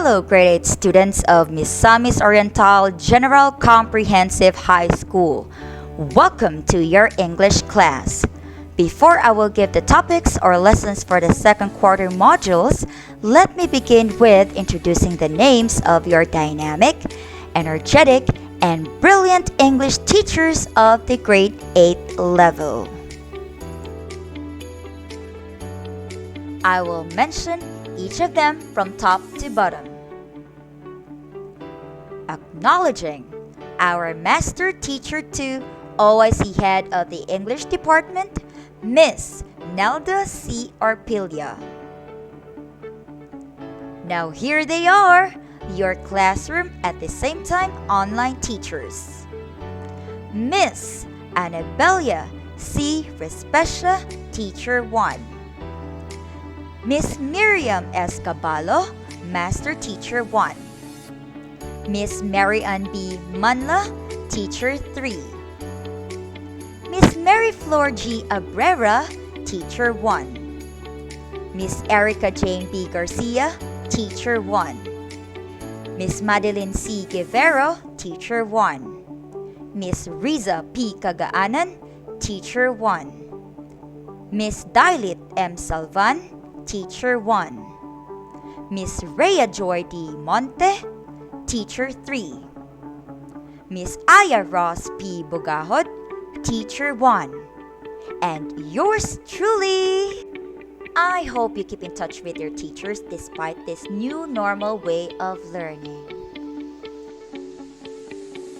Hello, grade 8 students of Misamis Oriental General Comprehensive High School. Welcome to your English class. Before I will give the topics or lessons for the second quarter modules, let me begin with introducing the names of your dynamic, energetic, and brilliant English teachers of the grade 8 level. I will mention each of them from top to bottom. Acknowledging our Master Teacher 2, OIC Head of the English Department, Miss Nelda C. Arpilia. Now here they are, your classroom at the same time online teachers. Miss Anabelia C. Respecia, Teacher 1. Miss Miriam Escaballo, Master Teacher 1. Miss Mary Ann B. Manla, Teacher 3. Miss Mary Flor G. Abrera, Teacher 1. Miss Erica Jane B. Garcia, Teacher 1. Miss Madeline C. Guevara, Teacher 1. Miss Riza P. Cagaanan, Teacher 1. Miss Dailit M. Salvan, Teacher 1. Miss Rhea Joy D. Monte, Teacher 3. Miss Aya Ross P. Bogahod, Teacher 1. And yours truly! I hope you keep in touch with your teachers despite this new normal way of learning.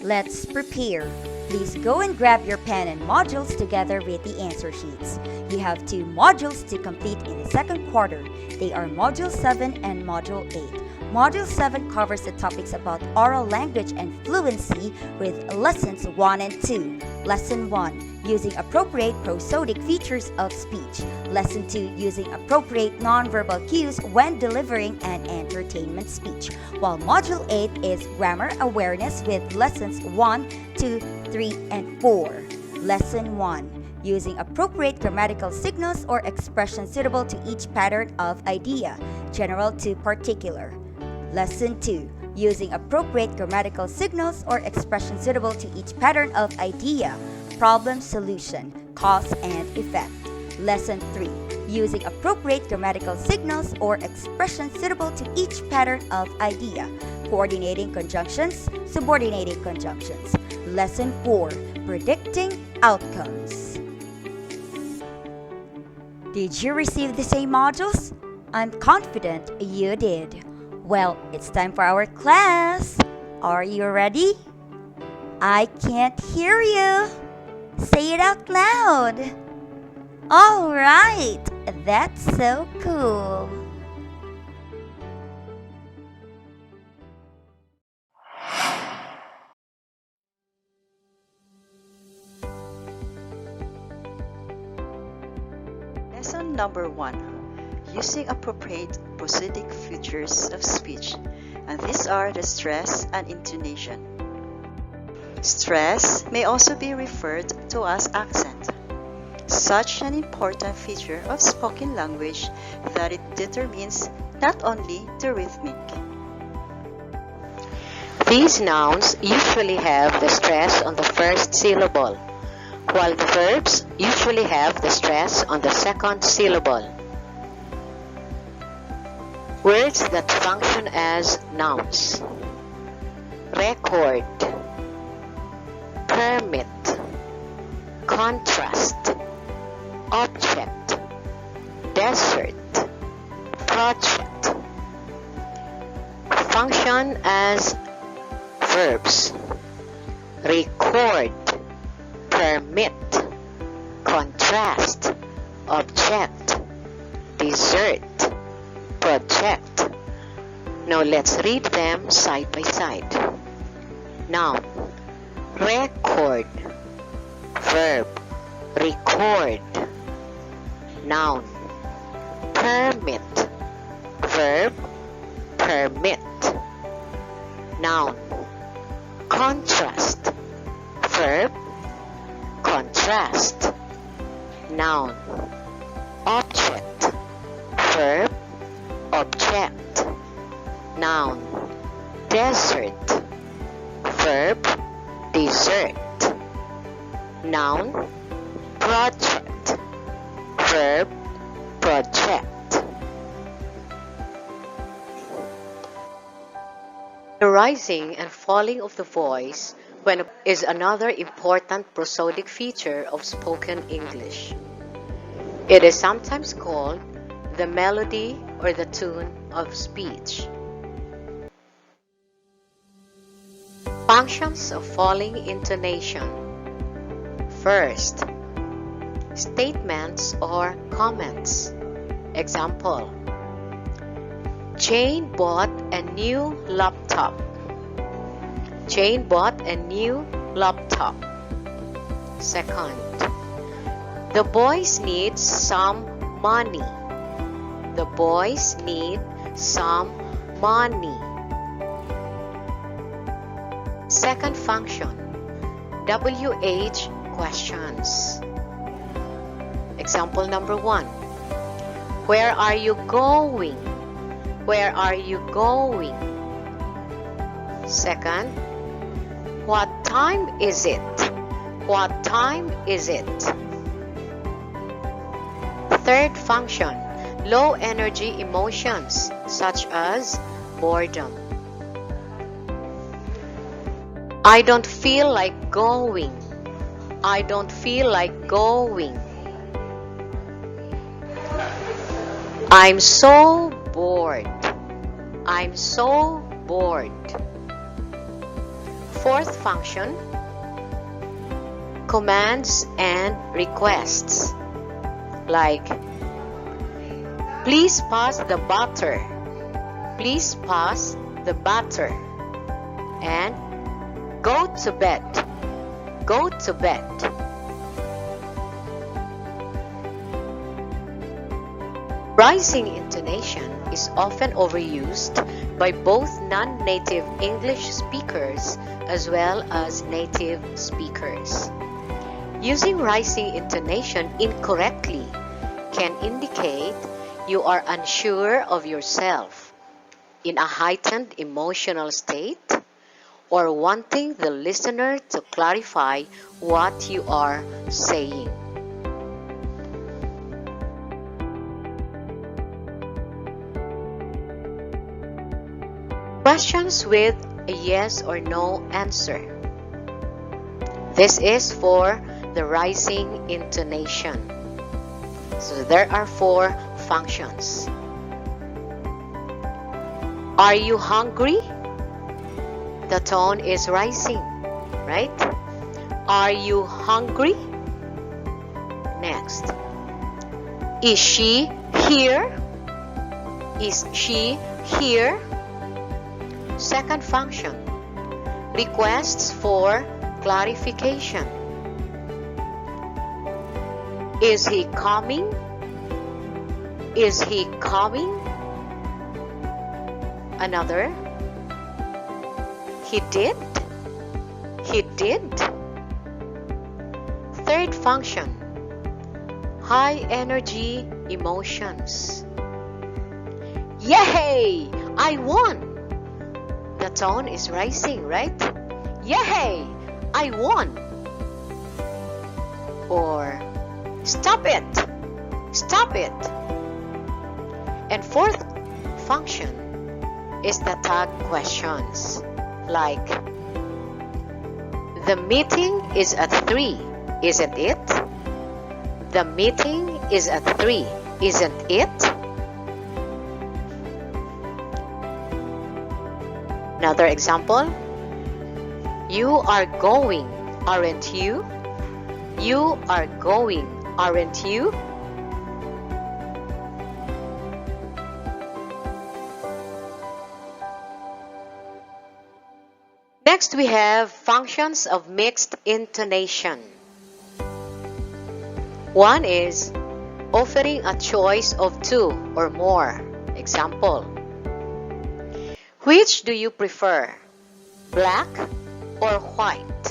Let's prepare. Please go and grab your pen and modules together with the answer sheets. You have 2 modules to complete in the second quarter. They are Module 7 and Module 8. Module 7 covers the topics about oral language and fluency with Lessons 1 and 2. Lesson 1, using appropriate prosodic features of speech. Lesson 2, using appropriate nonverbal cues when delivering an entertainment speech. While Module 8 is grammar awareness with Lessons 1, 2, 3, and 4. Lesson 1, using appropriate grammatical signals or expressions suitable to each pattern of idea, general to particular. Lesson 2, using appropriate grammatical signals or expressions suitable to each pattern of idea, problem solution, cause and effect. Lesson 3, using appropriate grammatical signals or expressions suitable to each pattern of idea, coordinating conjunctions, subordinating conjunctions. Lesson 4, predicting outcomes. Did you receive the same modules? I'm confident you did. Well, it's time for our class. Are you ready? I can't hear you. Say it out loud. All right, that's so cool. Lesson number 1. Using appropriate prosodic features of speech, and these are the stress and intonation. Stress may also be referred to as accent, such an important feature of spoken language that it determines not only the rhythmic. These nouns usually have the stress on the first syllable, while the verbs usually have the stress on the second syllable. Words that function as nouns: record, permit, contrast, object, desert, project. Function as verbs: record, permit, contrast, object, desert, project. Now let's read them side by side. Noun: record. Verb: record. Noun: permit. Verb: permit. Noun: contrast. Verb: contrast. Noun: object. Verb: object. Noun, desert. Verb, dessert. Noun, project. Verb, project. The rising and falling of the voice is another important prosodic feature of spoken English. It is sometimes called the melody or the tune of speech. Functions of falling intonation. First, statements or comments. Example: Jane bought a new laptop. Jane bought a new laptop. Second, the boys need some money. The boys need some money. Second function, WH questions. Example number 1. Where are you going? Where are you going? Second, what time is it? What time is it? Third function, low energy emotions such as boredom. I don't feel like going. I don't feel like going. I'm so bored. I'm so bored. Fourth function, commands and requests. Like, please pass the butter. Please pass the butter. And go to bed. Go to bed. Rising intonation is often overused by both non-native English speakers as well as native speakers. Using rising intonation incorrectly can indicate you are unsure of yourself, in a heightened emotional state, or wanting the listener to clarify what you are saying. Questions with a yes or no answer. This is for the rising intonation. So there are 4 functions. Are you hungry? The tone is rising, right? Are you hungry? Next. Is she here? Is she here? Second function, requests for clarification. Is he coming? Is he coming? Another, he did? He did? Third function, high energy emotions. Yay! I won! The tone is rising, right? Yay! I won! Or, stop it! Stop it! And fourth function is the tag questions. Like, the meeting is at 3, isn't it? The meeting is at 3, isn't it? Another example, you are going, aren't you? You are going, aren't you? Next, we have functions of mixed intonation. One is offering a choice of 2 or more. Example, which do you prefer, black or white?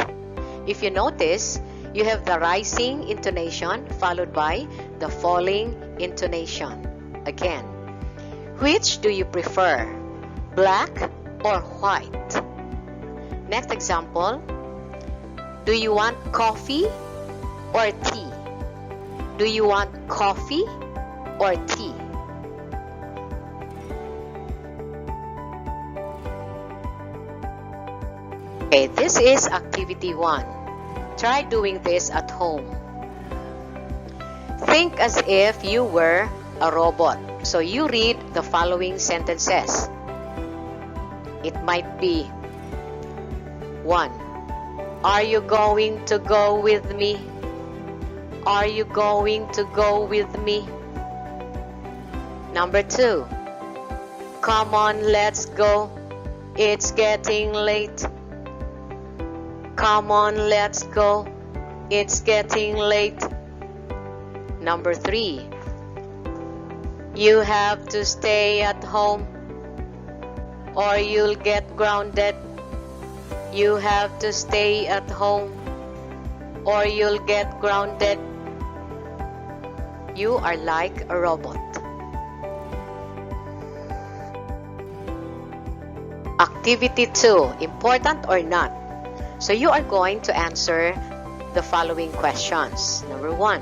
If you notice, you have the rising intonation followed by the falling intonation. Again, which do you prefer, black or white? Next example, do you want coffee or tea? Do you want coffee or tea? Okay, this is activity 1. Try doing this at home. Think as if you were a robot. So you read the following sentences. It might be 1. Are you going to go with me? Are you going to go with me? Number 2. Come on, let's go. It's getting late. Come on, let's go. It's getting late. Number 3. You have to stay at home or you'll get grounded. You have to stay at home or you'll get grounded. You are like a robot. Activity 2, important or not? So you are going to answer the following questions. Number 1.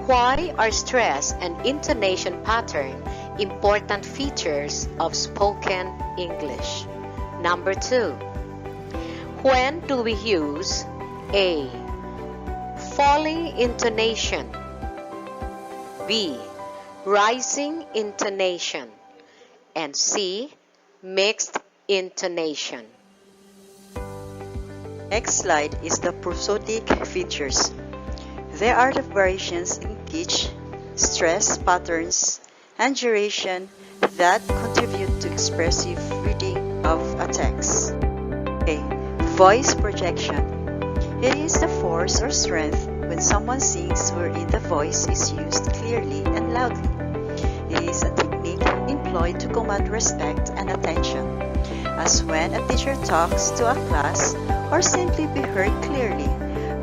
Why are stress and intonation pattern important features of spoken English? Number 2. When do we use A. falling intonation, B. rising intonation, and C. mixed intonation? Next slide is the prosodic features. There are the variations in pitch, stress patterns, and duration that contribute to expressive reading of a text. A. Voice projection. It is the force or strength when someone sings wherein the voice is used clearly and loudly. It is a technique employed to command respect and attention, as when a teacher talks to a class or simply be heard clearly,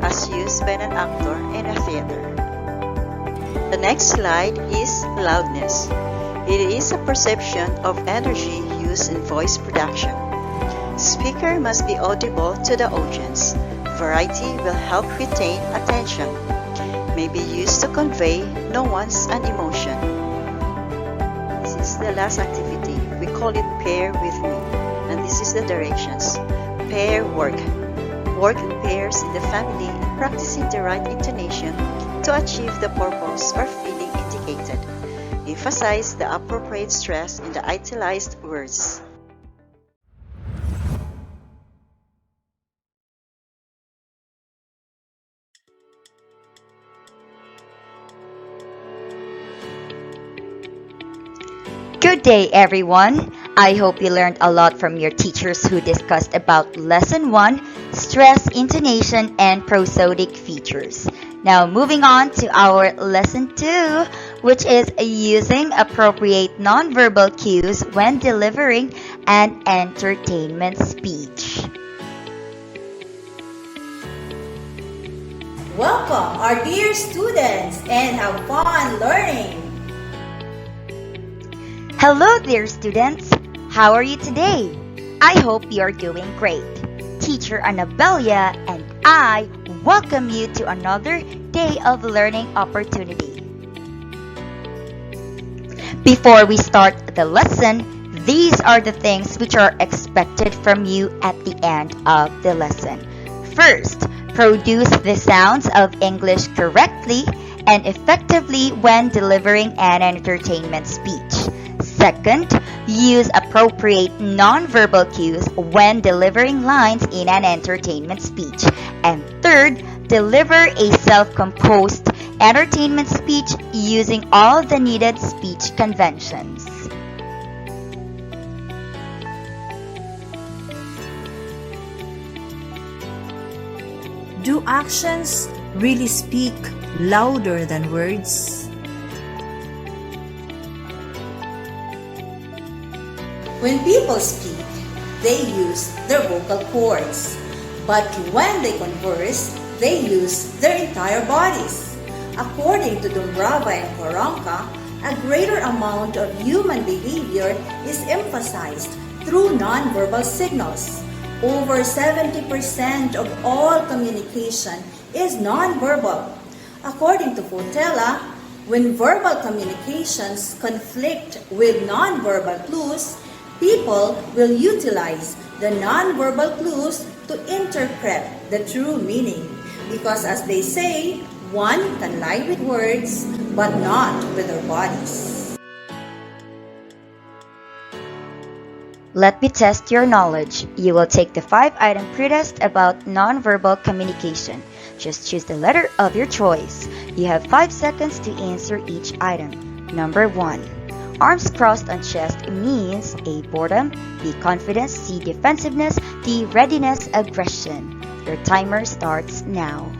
as used by an actor in a theater. The next slide is loudness. It is a perception of energy used in voice production. Speaker must be audible to the audience. Variety will help retain attention. May be used to convey nuance and emotion. This is the last activity. We call it pair with me. And this is the directions. Pair work. Work in pairs in the family in practicing the right intonation to achieve the purpose or feeling indicated. Emphasize the appropriate stress in the italicized words. Good day, everyone. I hope you learned a lot from your teachers who discussed about Lesson 1, stress, intonation, and prosodic features. Now, moving on to our Lesson 2, which is using appropriate nonverbal cues when delivering an entertainment speech. Welcome, our dear students, and have fun learning. Hello, dear students. How are you today? I hope you are doing great. Teacher Annabelia and I welcome you to another day of learning opportunity. Before we start the lesson, these are the things which are expected from you at the end of the lesson. First, produce the sounds of English correctly and effectively when delivering an entertainment speech. Second, use appropriate nonverbal cues when delivering lines in an entertainment speech. And third, deliver a self-composed entertainment speech using all the needed speech conventions. Do actions really speak louder than words? When people speak, they use their vocal cords. But when they converse, they use their entire bodies. According to Dumbrava and Koronka, a greater amount of human behavior is emphasized through nonverbal signals. Over 70% of all communication is nonverbal. According to Fotella, when verbal communications conflict with nonverbal clues, people will utilize the nonverbal clues to interpret the true meaning. Because as they say, one can lie with words, but not with their bodies. Let me test your knowledge. You will take the 5-item pretest about nonverbal communication. Just choose the letter of your choice. You have 5 seconds to answer each item. Number 1. Arms crossed on chest means A. Boredom, B. Confidence, C. Defensiveness, D. Readiness, aggression. Your timer starts now.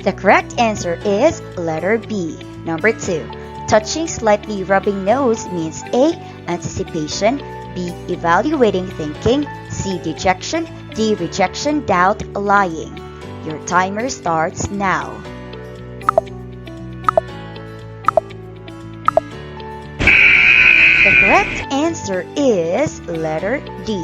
The correct answer is letter B. Number 2. Touching, slightly rubbing nose means A. Anticipation, B. Evaluating, thinking, C. Dejection, D. Rejection, doubt, lying. Your timer starts now. The correct answer is letter D.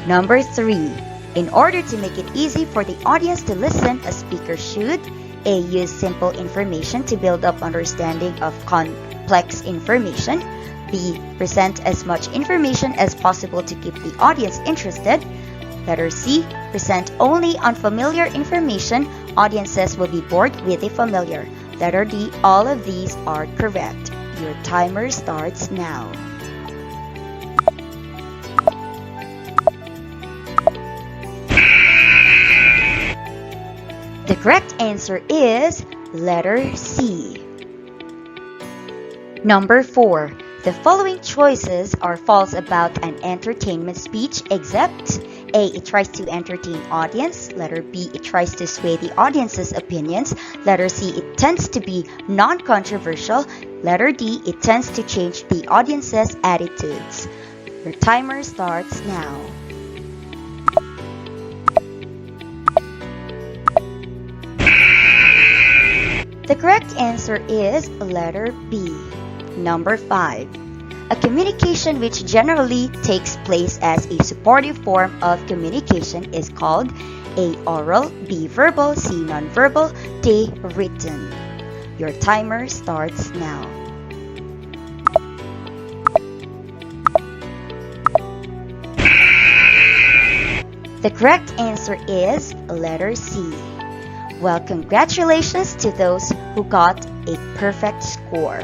Number 3. In order to make it easy for the audience to listen, a speaker should A. Use simple information to build up understanding of complex information, B. Present as much information as possible to keep the audience interested, letter C. Present only unfamiliar information, audiences will be bored with the familiar, letter D. All of these are correct. Your timer starts now. The correct answer is letter C. Number 4. The following choices are false about an entertainment speech except A. It tries to entertain audience. Letter B. It tries to sway the audience's opinions. Letter C. It tends to be non-controversial. Letter D. It tends to change the audience's attitudes. Your timer starts now. The correct answer is letter B. Number 5. A communication which generally takes place as a supportive form of communication is called A. Oral, B. Verbal, C. Nonverbal, D. Written. Your timer starts now. The correct answer is letter C. Well, congratulations to those who got a perfect score.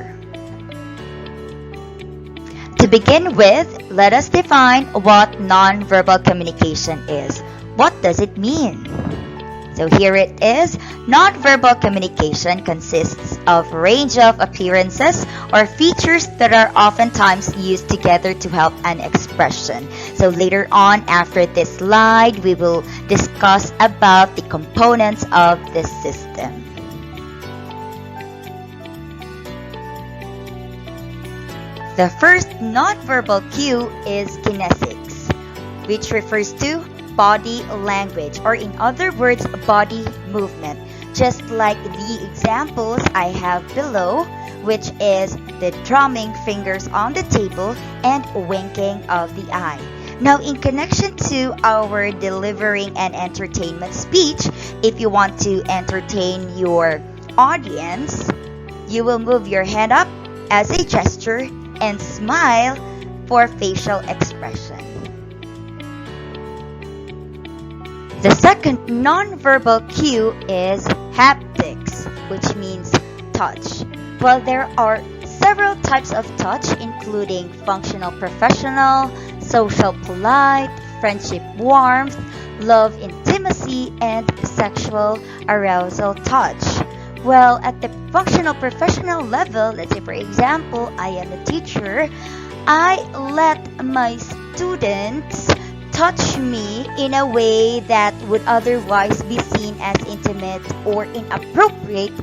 To begin with, let us define what nonverbal communication is. What does it mean? So here it is. Nonverbal communication consists of a range of appearances or features that are oftentimes used together to help an expression. So later on, after this slide, we will discuss about the components of this system. The first nonverbal cue is kinesics, which refers to body language, or in other words, body movement. Just like the examples I have below, which is the drumming fingers on the table and winking of the eye. Now, in connection to our delivering an entertainment speech, if you want to entertain your audience, you will move your hand up as a gesture and smile for facial expression. The second nonverbal cue is haptics, which means touch. Well, there are several types of touch, including functional professional, social polite, friendship warmth, love intimacy, and sexual arousal touch. Well, at the functional professional level, let's say for example, I am a teacher, I let my students touch me in a way that would otherwise be seen as intimate or inappropriate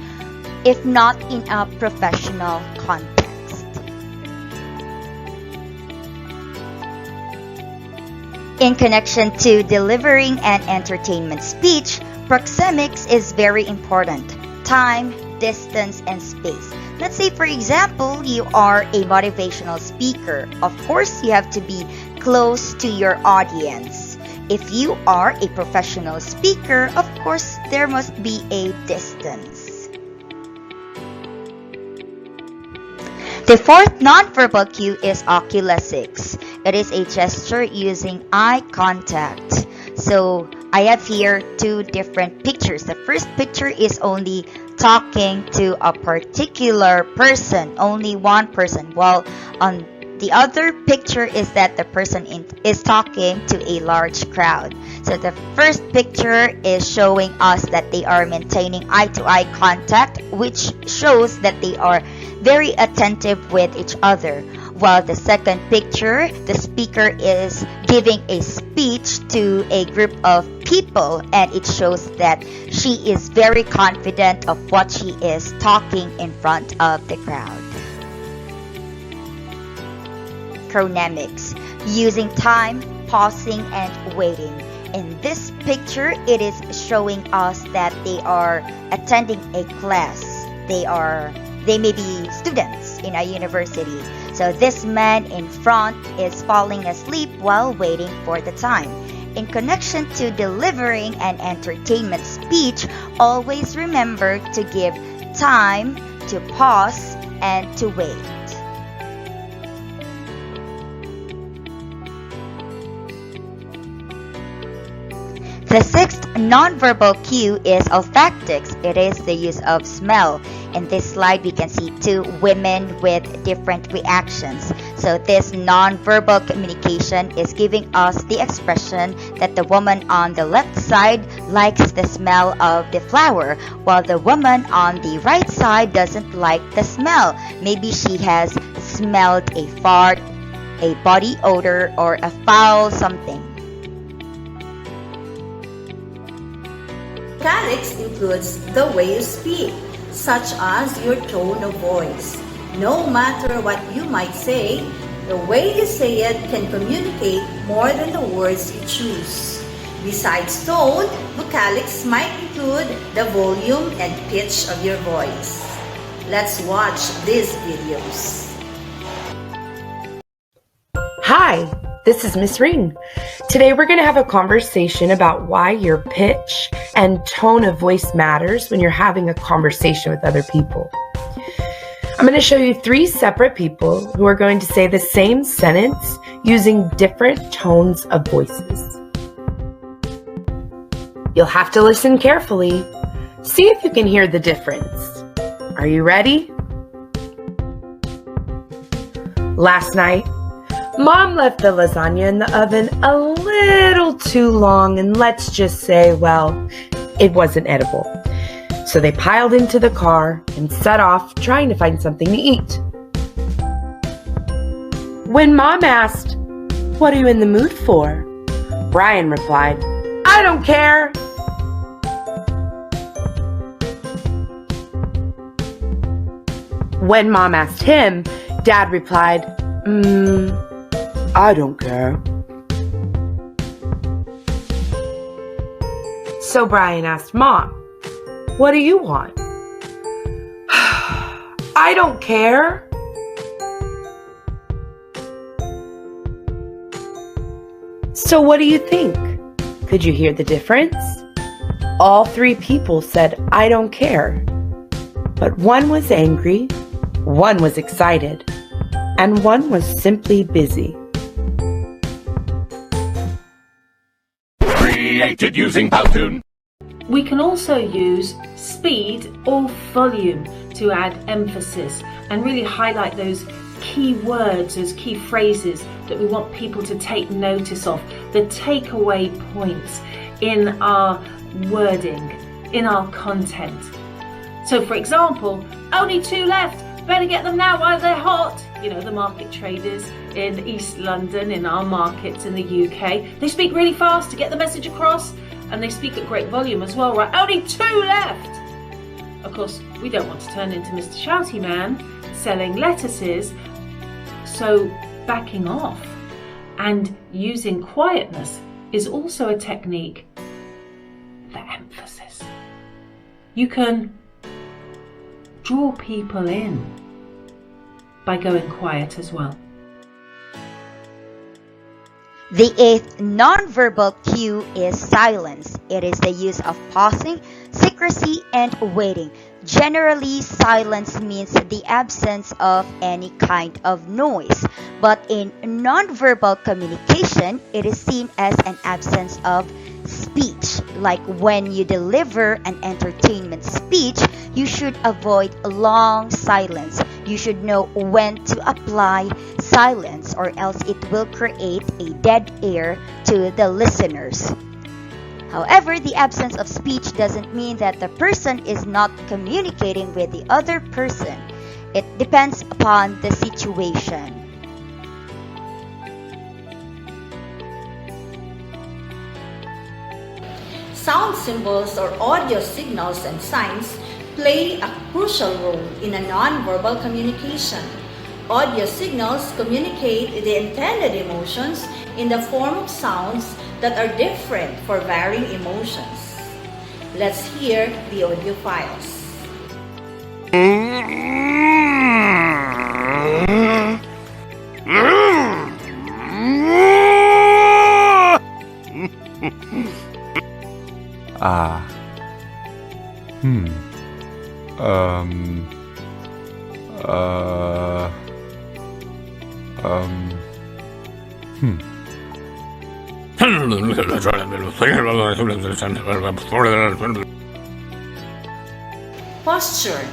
if not in a professional context. In connection to delivering an entertainment speech, proxemics is very important. Time, distance, and space. Let's say, for example, you are a motivational speaker. Of course, you have to be close to your audience. If you are a professional speaker, of course, there must be a distance. The fourth nonverbal cue is oculesics. It is a gesture using eye contact. So I have here two different pictures. The first picture is only talking to a particular person, only one person, while on the other picture is that the person is talking to a large crowd. So the first picture is showing us that they are maintaining eye-to-eye contact, which shows that they are very attentive with each other. While the second picture, the speaker is giving a speech to a group of people, and it shows that she is very confident of what she is talking in front of the crowd. Chronemics, using time, pausing, and waiting. In this picture, it is showing us that they are attending a class. They may be students in a university. So this man in front is falling asleep while waiting for the time. In connection to delivering an entertainment speech, always remember to give time, to pause, and to wait. The sixth nonverbal cue is olfactics. It is the use of smell. In this slide, we can see two women with different reactions. So this nonverbal communication is giving us the expression that the woman on the left side likes the smell of the flower, while the woman on the right side doesn't like the smell. Maybe she has smelled a fart, a body odor, or a foul something. Vocalics includes the way you speak, such as your tone of voice. No matter what you might say, the way you say it can communicate more than the words you choose. Besides tone, vocalics might include the volume and pitch of your voice. Let's watch these videos. Hi, this is Miss Ring. Today we're going to have a conversation about why your pitch and tone of voice matters when you're having a conversation with other people. I'm going to show you three separate people who are going to say the same sentence using different tones of voices. You'll have to listen carefully. See if you can hear the difference. Are you ready? Last night, Mom left the lasagna in the oven a little too long, and let's just say, well, it wasn't edible. So they piled into the car and set off trying to find something to eat. When Mom asked, "What are you in the mood for?" Brian replied, "I don't care." When Mom asked him, Dad replied, "I don't care." So Brian asked Mom, "What do you want?" "I don't care." So what do you think? Could you hear the difference? All three people said, "I don't care." But one was angry, one was excited, and one was simply busy. Created using Powtoon. We can also use speed or volume to add emphasis and really highlight those key words, those key phrases that we want people to take notice of, the takeaway points in our wording, in our content. So for example, only 2 left, better get them now while they're hot. You know, the market traders in East London, in our markets in the UK, they speak really fast to get the message across, and they speak at great volume as well, right? Only 2 left! Of course, we don't want to turn into Mr. Shouty Man selling lettuces, so backing off. And using quietness is also a technique for emphasis. You can draw people in by going quiet as well. The eighth nonverbal cue is silence. It is the use of pausing, secrecy, and waiting. Generally, silence means the absence of any kind of noise. But in nonverbal communication, it is seen as an absence of speech. Like when you deliver an entertainment speech, you should avoid long silence. You should know when to apply silence, or else it will create a dead air to the listeners. However, the absence of speech doesn't mean that the person is not communicating with the other person. It depends upon the situation. Sound symbols or audio signals and signs play a crucial role in a nonverbal communication. Audio signals communicate the intended emotions in the form of sounds that are different for varying emotions. Let's hear the audio files. Posture.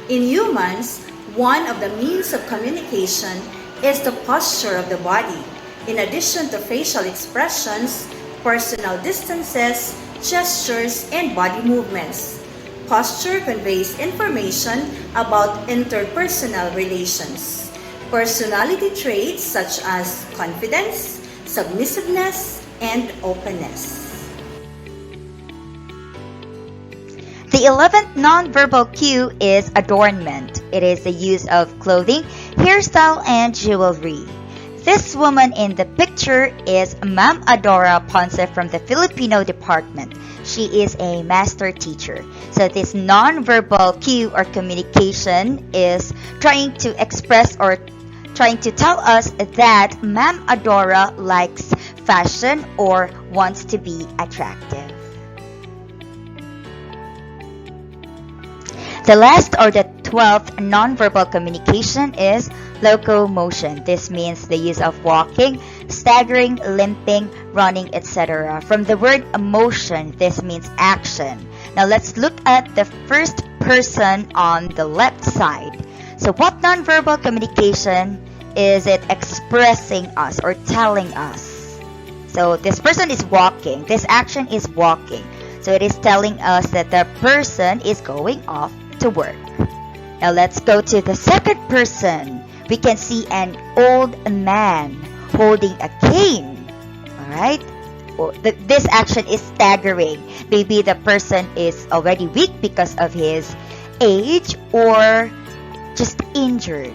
In humans, one of the means of communication is the posture of the body. In addition to facial expressions, personal distances, gestures, and body movements. Posture conveys information about interpersonal relations. Personality traits such as confidence, submissiveness, and openness. The 11th nonverbal cue is adornment. It is the use of clothing, hairstyle, and jewelry. This woman in the picture is Ma'am Adora Ponce from the Filipino department. She is a master teacher. So this nonverbal cue or communication is trying to express or trying to tell us that Ma'am Adora likes fashion or wants to be attractive. The last or the 12th nonverbal communication is locomotion. This means the use of walking, staggering, limping, running, etc. From the word motion, this means action. Now let's look at the first person on the left side. So what nonverbal communication is it expressing us or telling us? So this person is walking. This action is walking. So it is telling us that the person is going off to work. Now let's go to the second person. We can see an old man holding a cane. Alright? This action is staggering. Maybe the person is already weak because of his age or just injured.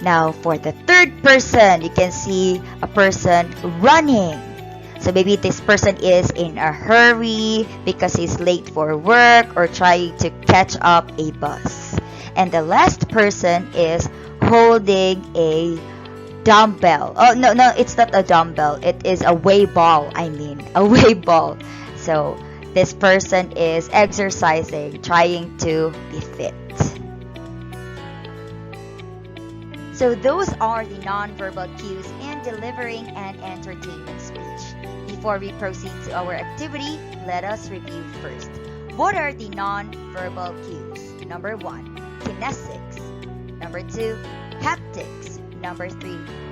Now for the third person, you can see a person running. So maybe this person is in a hurry because he's late for work or trying to catch up a bus. And the last person is holding a dumbbell. Oh, no, it's not a dumbbell. It is a weight ball, a weight ball. So this person is exercising, trying to be fit. So those are the nonverbal cues in delivering an entertainment speech. Before we proceed to our activity, let us review first. What are the nonverbal cues? Number 1, kinesics. Number 2, haptics. Number 3,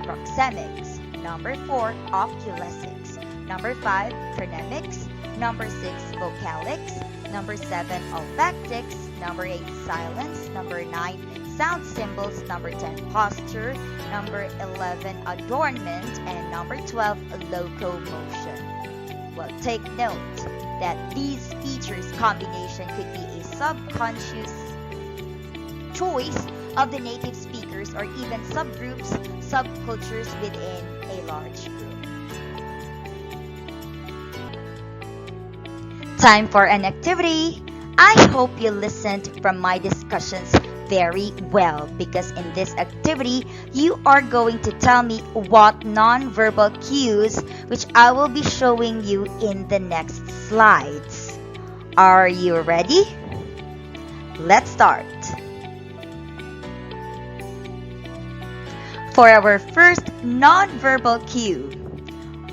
proxemics. Number 4, oculesics. Number 5, chronemics. Number 6, vocalics. Number 7, olfactics. Number 8, silence. Number 9, sound symbols. Number 10, posture. Number 11, adornment. And number 12, locomotion. Well, take note that these features combination could be a subconscious choice of the native speaker. matters, or even subgroups, subcultures within a large group. Time for an activity. I hope you listened from my discussions very well, because in this activity you are going to tell me what non-verbal cues, which I will be showing you in the next slides. Are you ready? Let's start. For our first non-verbal cue,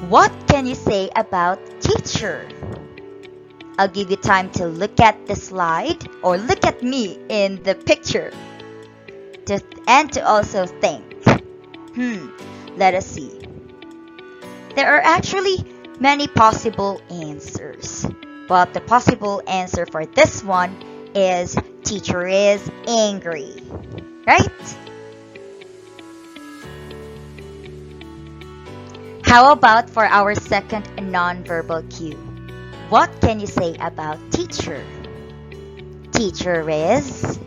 what can you say about teacher? I'll give you time to look at the slide or look at me in the picture and to also think. Let us see. There are actually many possible answers, but the possible answer for this one is teacher is angry, right? How about for our second non-verbal cue? What can you say about teacher? Teacher is...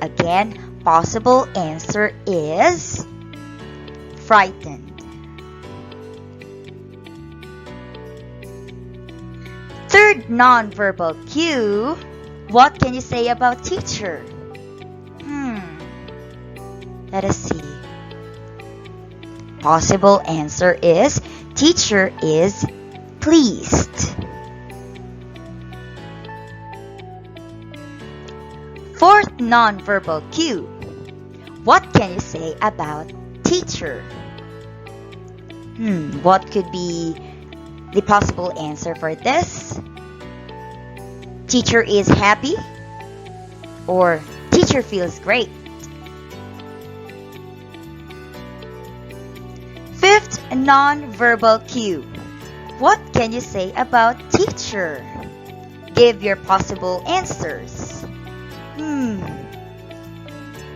Again, possible answer is frightened. Third non-verbal cue. What can you say about teacher? Let us see. Possible answer is teacher is pleased. Fourth non-verbal cue. What can you say about teacher? What could be the possible answer for this? Teacher is happy, or teacher feels great. Fifth non-verbal cue. What can you say about teacher? Give your possible answers.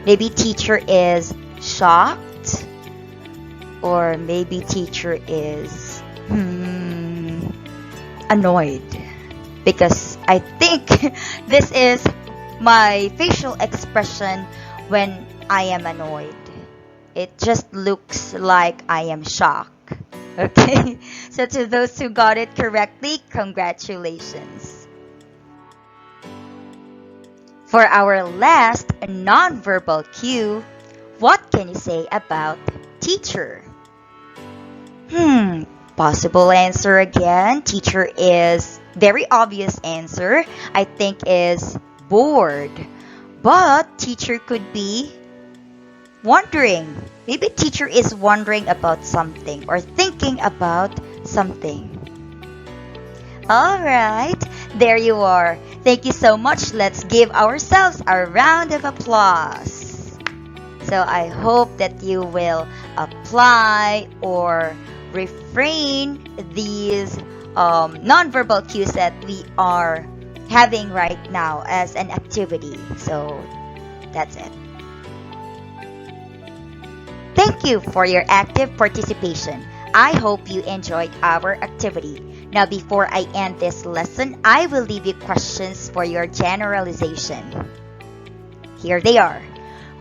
Maybe teacher is shocked, or maybe teacher is annoyed, because I think this is my facial expression when I am annoyed. It just looks like I am shocked. Okay, so to those who got it correctly, congratulations. For our last non-verbal cue, what can you say about teacher? Possible answer again. Teacher is very obvious answer. I think is bored. But teacher could be wondering. Maybe teacher is wondering about something or thinking about something. Alright, there you are. Thank you so much. Let's give ourselves a round of applause. So I hope that you will apply or refrain these nonverbal cues that we are having right now as an activity. So that's it. Thank you for your active participation. I hope you enjoyed our activity. Now, before I end this lesson, I will leave you questions for your generalization. Here they are.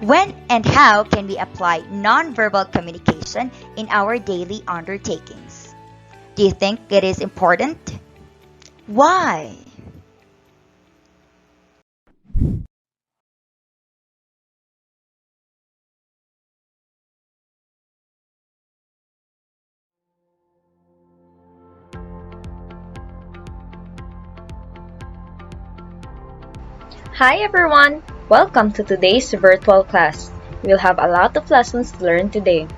When and how can we apply nonverbal communication in our daily undertakings? Do you think it is important? Why? Hi everyone! Welcome to today's virtual class. We'll have a lot of lessons to learn today.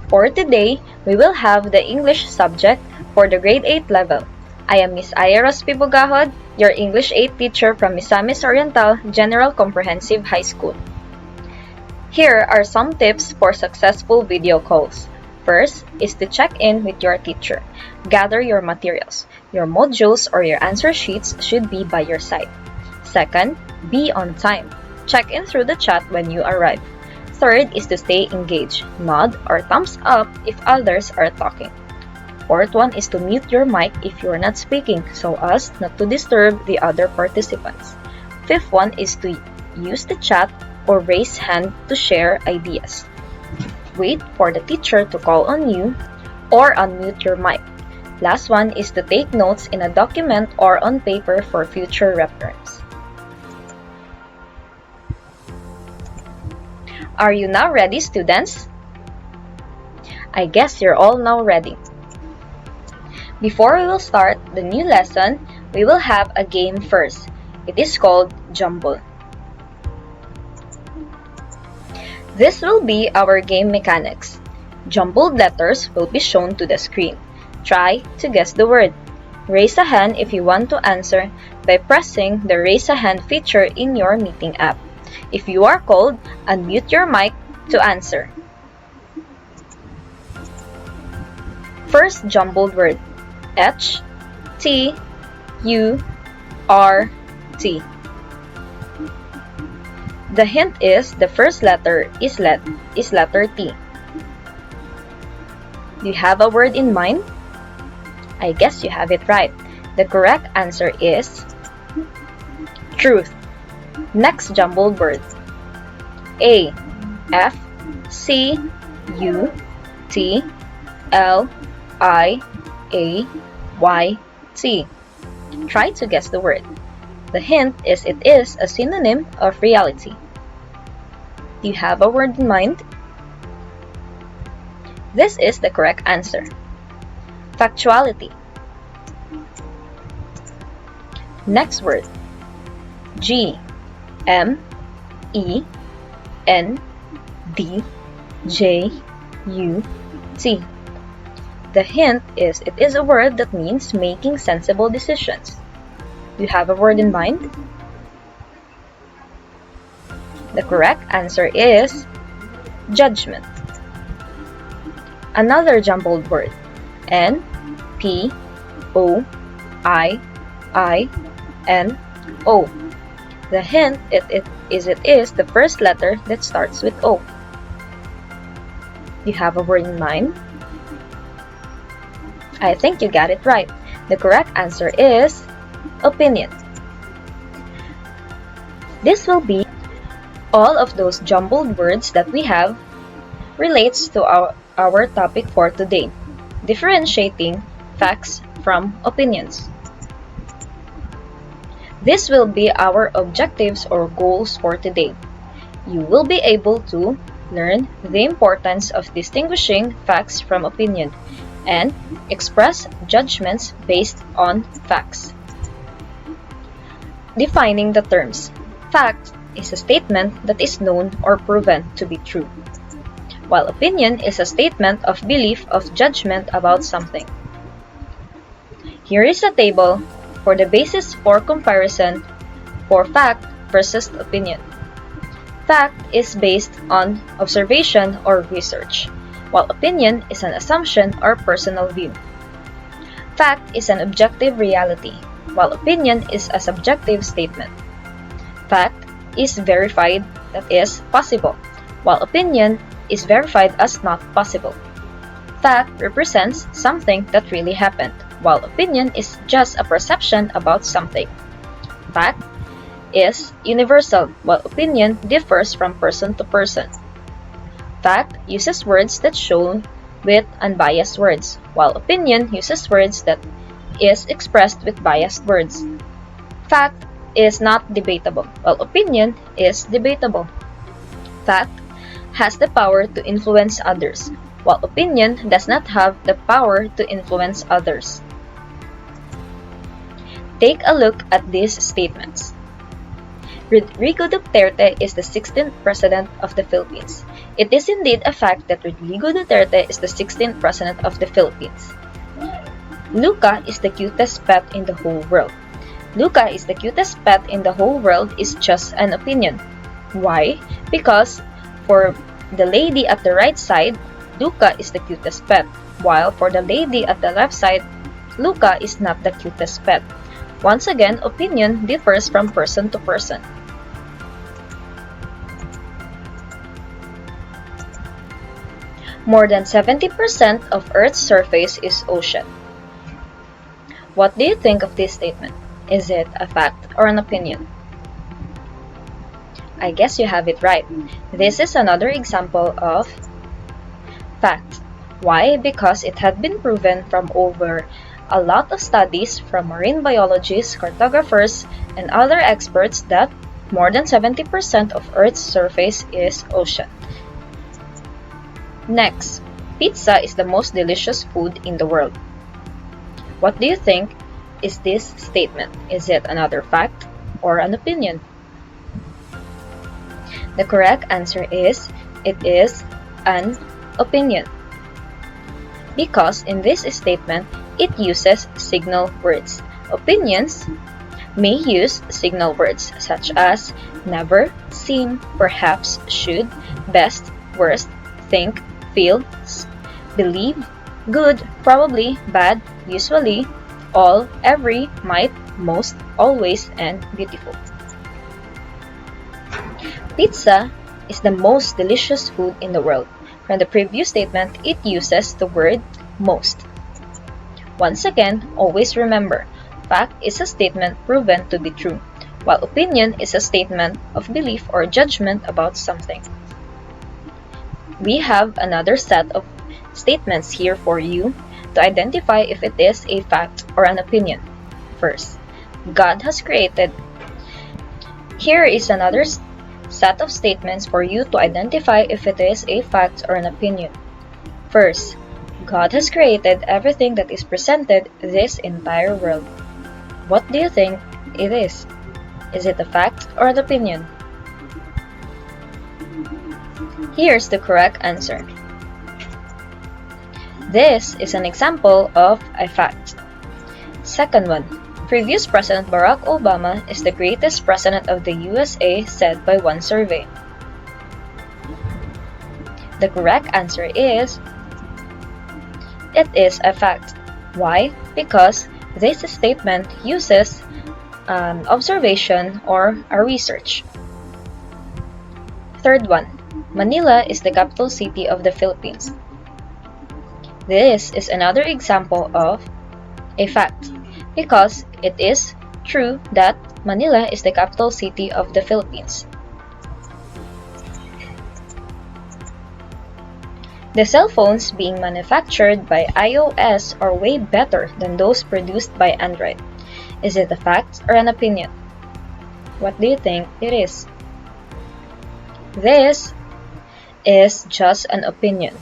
For today, we will have the English subject for the grade 8 level. I am Miss Ayaros Pibogahod, your English 8 teacher from Misamis Oriental General Comprehensive High School. Here are some tips for successful video calls. First is to check in with your teacher. Gather your materials. Your modules or your answer sheets should be by your side. Second, be on time. Check in through the chat when you arrive. Third is to stay engaged. Nod or thumbs up if others are talking. Fourth one is to mute your mic if you're not speaking so as not to disturb the other participants. Fifth one is to use the chat or raise hand to share ideas. Wait for the teacher to call on you or unmute your mic. Last one is to take notes in a document or on paper for future reference. Are you now ready, students? I guess you're all now ready. Before we will start the new lesson, we will have a game first. It is called Jumble. This will be our game mechanics. Jumbled letters will be shown to the screen. Try to guess the word. Raise a hand if you want to answer by pressing the Raise a Hand feature in your meeting app. If you are called, unmute your mic to answer. First jumbled word. H, T, U, R, T. The hint is the first letter is letter T. Do you have a word in mind? I guess you have it right. The correct answer is truth. Next jumbled word. A, F, C, U, T, L, I, A, Y, T. Try to guess the word. The hint is it is a synonym of reality. Do you have a word in mind? This is the correct answer. Factuality. Next word. G, M, E, N, D, J, U, T. The hint is it is a word that means making sensible decisions. Do you have a word in mind? The correct answer is judgment. Another jumbled word. N, P, O, I, N, O. The hint it is the first letter that starts with O. Do you have a word in mind? I think you got it right. The correct answer is opinion. This will be all of those jumbled words that we have relates to our topic for today, differentiating facts from opinions. This will be our objectives or goals for today. You will be able to learn the importance of distinguishing facts from opinion and express judgments based on facts. Defining the terms. Fact is a statement that is known or proven to be true, while opinion is a statement of belief of judgment about something. Here is a table for the basis for comparison for fact versus opinion. Fact is based on observation or research, while opinion is an assumption or personal view. Fact is an objective reality, while opinion is a subjective statement. Fact is verified, that is, possible, while opinion is verified as not possible. Fact represents something that really happened, while opinion is just a perception about something. Fact is universal, while opinion differs from person to person. Fact uses words that show with unbiased words, while opinion uses words that is expressed with biased words. Fact is not debatable, while opinion is debatable. Fact has the power to influence others, while opinion does not have the power to influence others. Take a look at these statements. Rodrigo Duterte is the 16th President of the Philippines. It is indeed a fact that Rodrigo Duterte is the 16th President of the Philippines. Luca is the cutest pet in the whole world. Luca is the cutest pet in the whole world is just an opinion. Why? Because for the lady at the right side, Luca is the cutest pet, while for the lady at the left side, Luca is not the cutest pet. Once again, opinion differs from person to person. More than 70% of Earth's surface is ocean. What do you think of this statement? Is it a fact or an opinion? I guess you have it right. This is another example of fact. Why? Because it had been proven from over a lot of studies from marine biologists, cartographers, and other experts that more than 70% of Earth's surface is ocean. Next, pizza is the most delicious food in the world. What do you think is this statement? Is it another fact or an opinion? The correct answer is it is an opinion. Because in this statement, it uses signal words. Opinions may use signal words such as never, seem, perhaps, should, best, worst, think, feel, believe, good, probably, bad, usually, all, every, might, most, always, and beautiful. Pizza is the most delicious food in the world. From the previous statement, it uses the word most. Once again, always remember, fact is a statement proven to be true, while opinion is a statement of belief or judgment about something. We have another set of statements here for you to identify if it is a fact or an opinion. First, God has created. Here is another set of statements for you to identify if it is a fact or an opinion. First, God has created everything that is presented this entire world. What do you think it is? Is it a fact or an opinion? Here's the correct answer. This is an example of a fact. Second one, previous President Barack Obama is the greatest president of the USA, said by one survey. The correct answer is it is a fact. Why? Because this statement uses an observation or a research. Third one, Manila is the capital city of the Philippines. This is another example of a fact, because it is true that Manila is the capital city of the Philippines. The cell phones being manufactured by iOS are way better than those produced by Android. Is it a fact or an opinion? What do you think it is? This is just an opinion.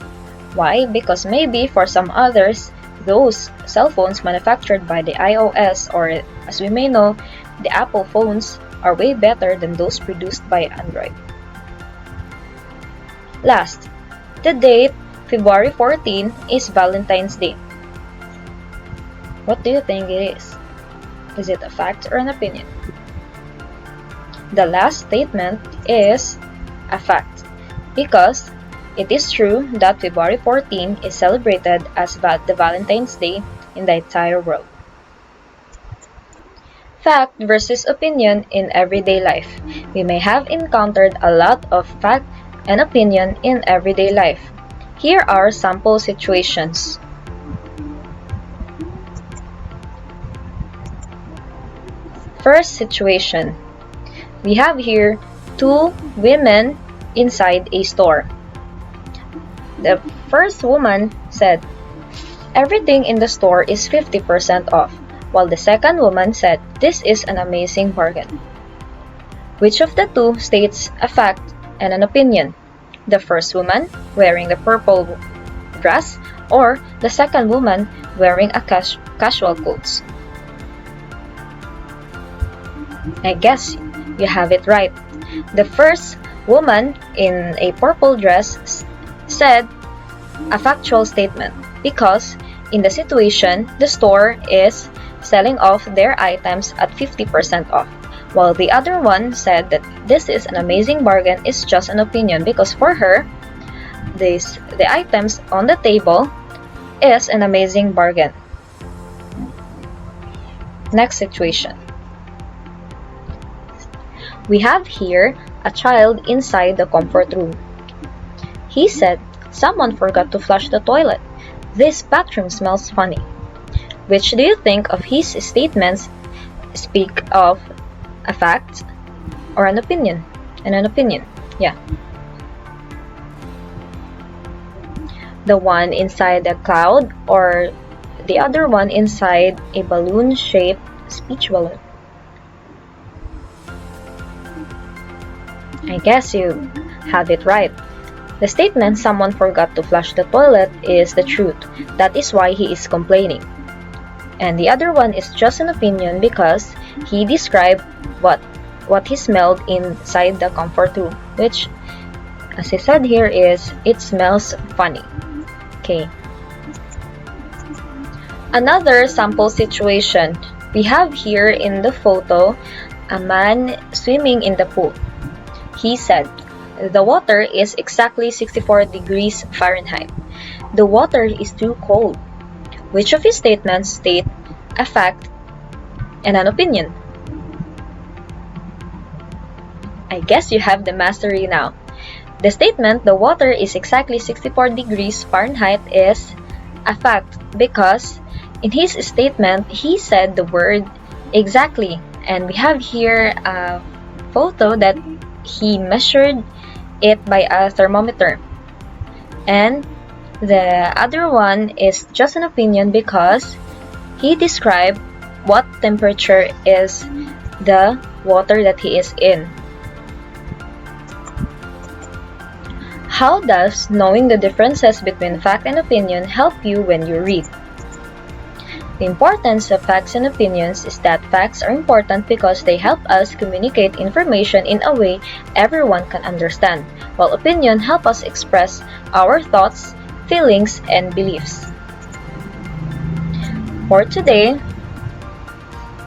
Why? Because maybe for some others, those cell phones manufactured by the iOS, or as we may know, the Apple phones, are way better than those produced by Android. Last, the date February 14 is Valentine's Day. What do you think it is? Is it a fact or an opinion? The last statement is a fact, because it is true that February 14 is celebrated as the Valentine's Day in the entire world. Fact versus opinion in everyday life. We may have encountered a lot of fact and opinion in everyday life. Here are sample situations. First situation. We have here two women inside a store. The first woman said, "Everything in the store is 50% off," while the second woman said, "This is an amazing bargain." Which of the two states a fact and an opinion? The first woman wearing the purple dress, or the second woman wearing a casual clothes? I guess you have it right. The first woman in a purple dress said a factual statement, because in the situation, the store is selling off their items at 50% off, while the other one said that this is an amazing bargain is just an opinion, because for her, the items on the table is an amazing bargain. Next situation. We have here a child inside the comfort room. He said, "Someone forgot to flush the toilet. This bathroom smells funny." Which do you think of his statements speak of a fact or an opinion? and an opinion. Yeah. The one inside the cloud or the other one inside a balloon-shaped speech balloon? I guess you have it right. The statement someone forgot to flush the toilet is the truth. That is why he is complaining. And the other one is just an opinion because he described what he smelled inside the comfort room, which, as I said here, is it smells funny. Okay. Another sample situation. We have here in the photo a man swimming in the pool. He said, the water is exactly 64 degrees Fahrenheit. The water is too cold. Which of his statements state a fact and an opinion? I guess you have the mastery now. The statement, the water is exactly 64 degrees Fahrenheit, is a fact because in his statement, he said the word exactly. And we have here a photo that he measured it by a thermometer. And the other one is just an opinion because he described what temperature is the water that he is in. How does knowing the differences between fact and opinion help you when you read? The importance of facts and opinions is that facts are important because they help us communicate information in a way everyone can understand, while opinion help us express our thoughts, feelings, and beliefs. For today,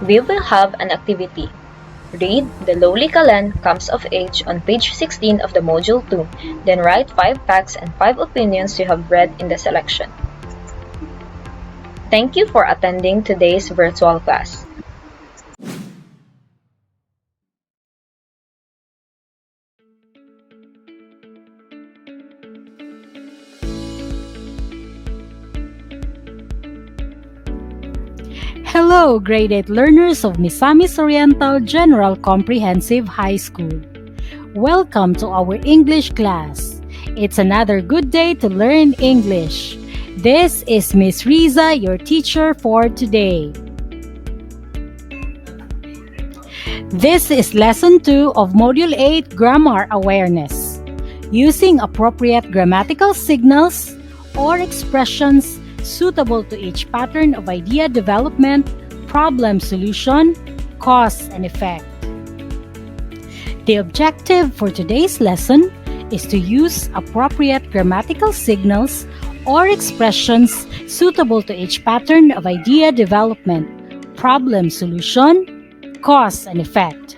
we will have an activity. Read The Lowly Kalen Comes of Age on page 16 of the Module 2, then write 5 facts and 5 opinions you have read in the selection. Thank you for attending today's virtual class. Hello, grade 8 learners of Misamis Oriental General Comprehensive High School. Welcome to our English class. It's another good day to learn English. This is Miss Riza, your teacher for today. This is Lesson 2 of Module 8 Grammar Awareness. Using appropriate grammatical signals or expressions suitable to each pattern of idea development, problem solution, cause and effect. The objective for today's lesson is to use appropriate grammatical signals or expressions suitable to each pattern of idea development, problem solution, cause and effect.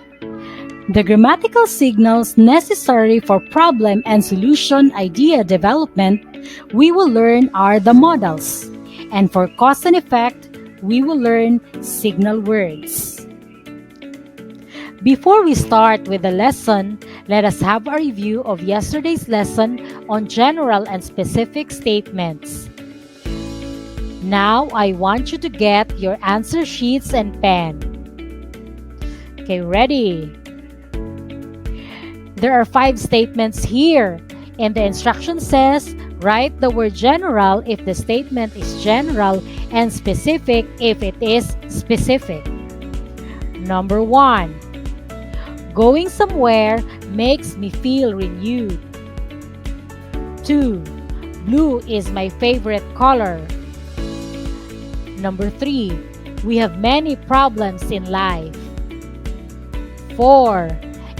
The grammatical signals necessary for problem and solution idea development we will learn are the modals, and for cause and effect, we will learn signal words. Before we start with the lesson, let us have a review of yesterday's lesson on general and specific statements. Now, I want you to get your answer sheets and pen. Okay, ready? There are 5 statements here, and the instruction says, write the word general if the statement is general and specific if it is specific. Number 1. Going somewhere makes me feel renewed. 2. Blue is my favorite color. Number 3. We have many problems in life. 4.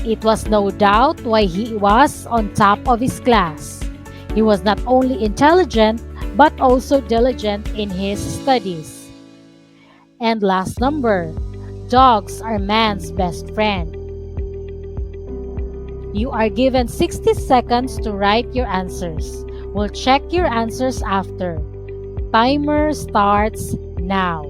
It was no doubt why he was on top of his class. He was not only intelligent, but also diligent in his studies. And last number, dogs are man's best friend. You are given 60 seconds to write your answers. We'll check your answers after. Timer starts now.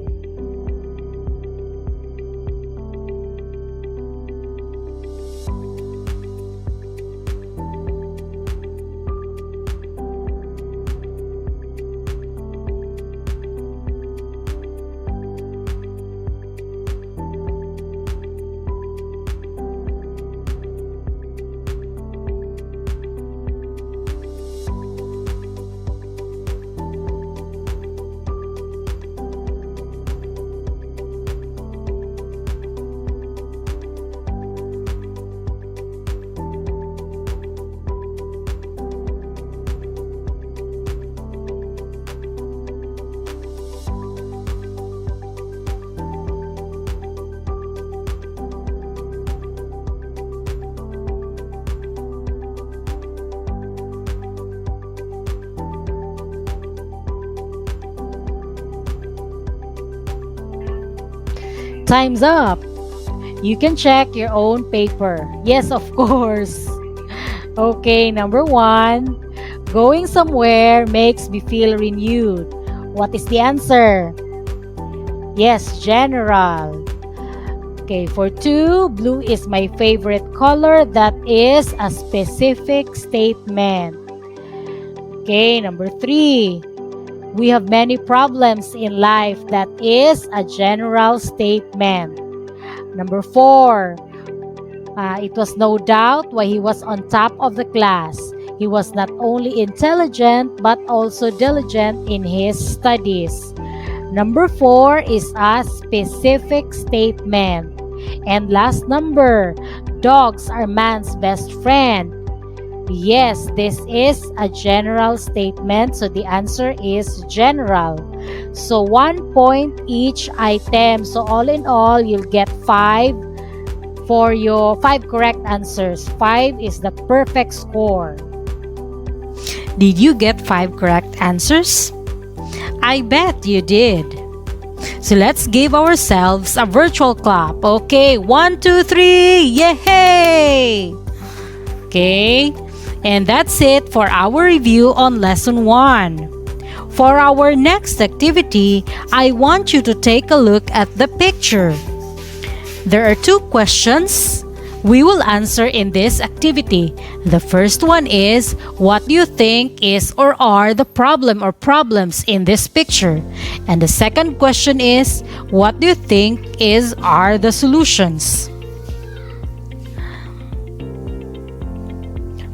time's up. You can check your own paper. Yes, of course. Okay, number 1. Going somewhere makes me feel renewed. What is the answer? Yes, general. Okay, for 2, blue is my favorite color. That is a specific statement. Okay, number 3. We have many problems in life. That is a general statement. Number 4. It was no doubt why he was on top of the class. He was not only intelligent but also diligent in his studies. Number 4 is a specific statement. And last number, dogs are man's best friend. Yes, this is a general statement, so the answer is general. So 1 point each item. So all in all, you'll get 5 for your 5 correct answers. 5 is the perfect score. Did you get 5 correct answers? I bet you did. So let's give ourselves a virtual clap. Okay, 1, 2, 3, yay! Okay, and that's it for our review on lesson 1. For our next activity, I want you to take a look at the picture. There are 2 questions we will answer in this activity. The first one is, what do you think is or are the problem or problems in this picture? And the second question is, what do you think are the solutions?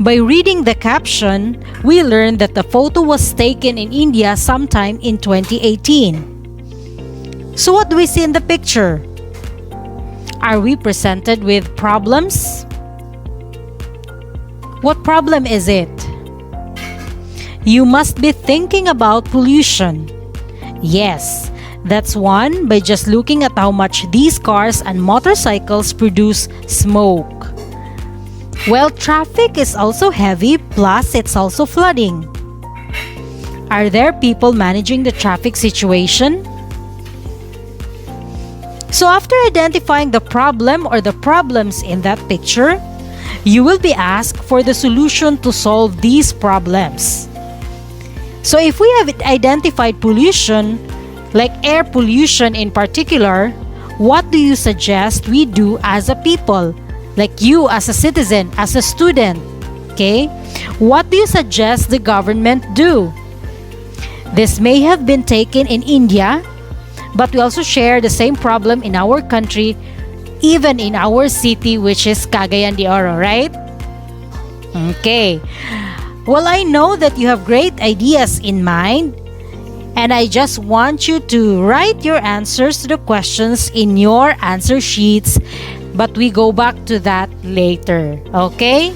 By reading the caption, we learned that the photo was taken in India sometime in 2018. So what do we see in the picture? Are we presented with problems? What problem is it? You must be thinking about pollution. Yes, that's one by just looking at how much these cars and motorcycles produce smoke. Well, traffic is also heavy, plus it's also flooding. Are there people managing the traffic situation? So after identifying the problem or the problems in that picture, you will be asked for the solution to solve these problems. So if we have identified pollution, like air pollution in particular, what do you suggest we do as a people? Like you as a citizen, as a student, okay? What do you suggest the government do? This may have been taken in India, but we also share the same problem in our country, even in our city, which is Cagayan de Oro, right? Okay. Well, I know that you have great ideas in mind, and I just want you to write your answers to the questions in your answer sheets, but we go back to that later, okay?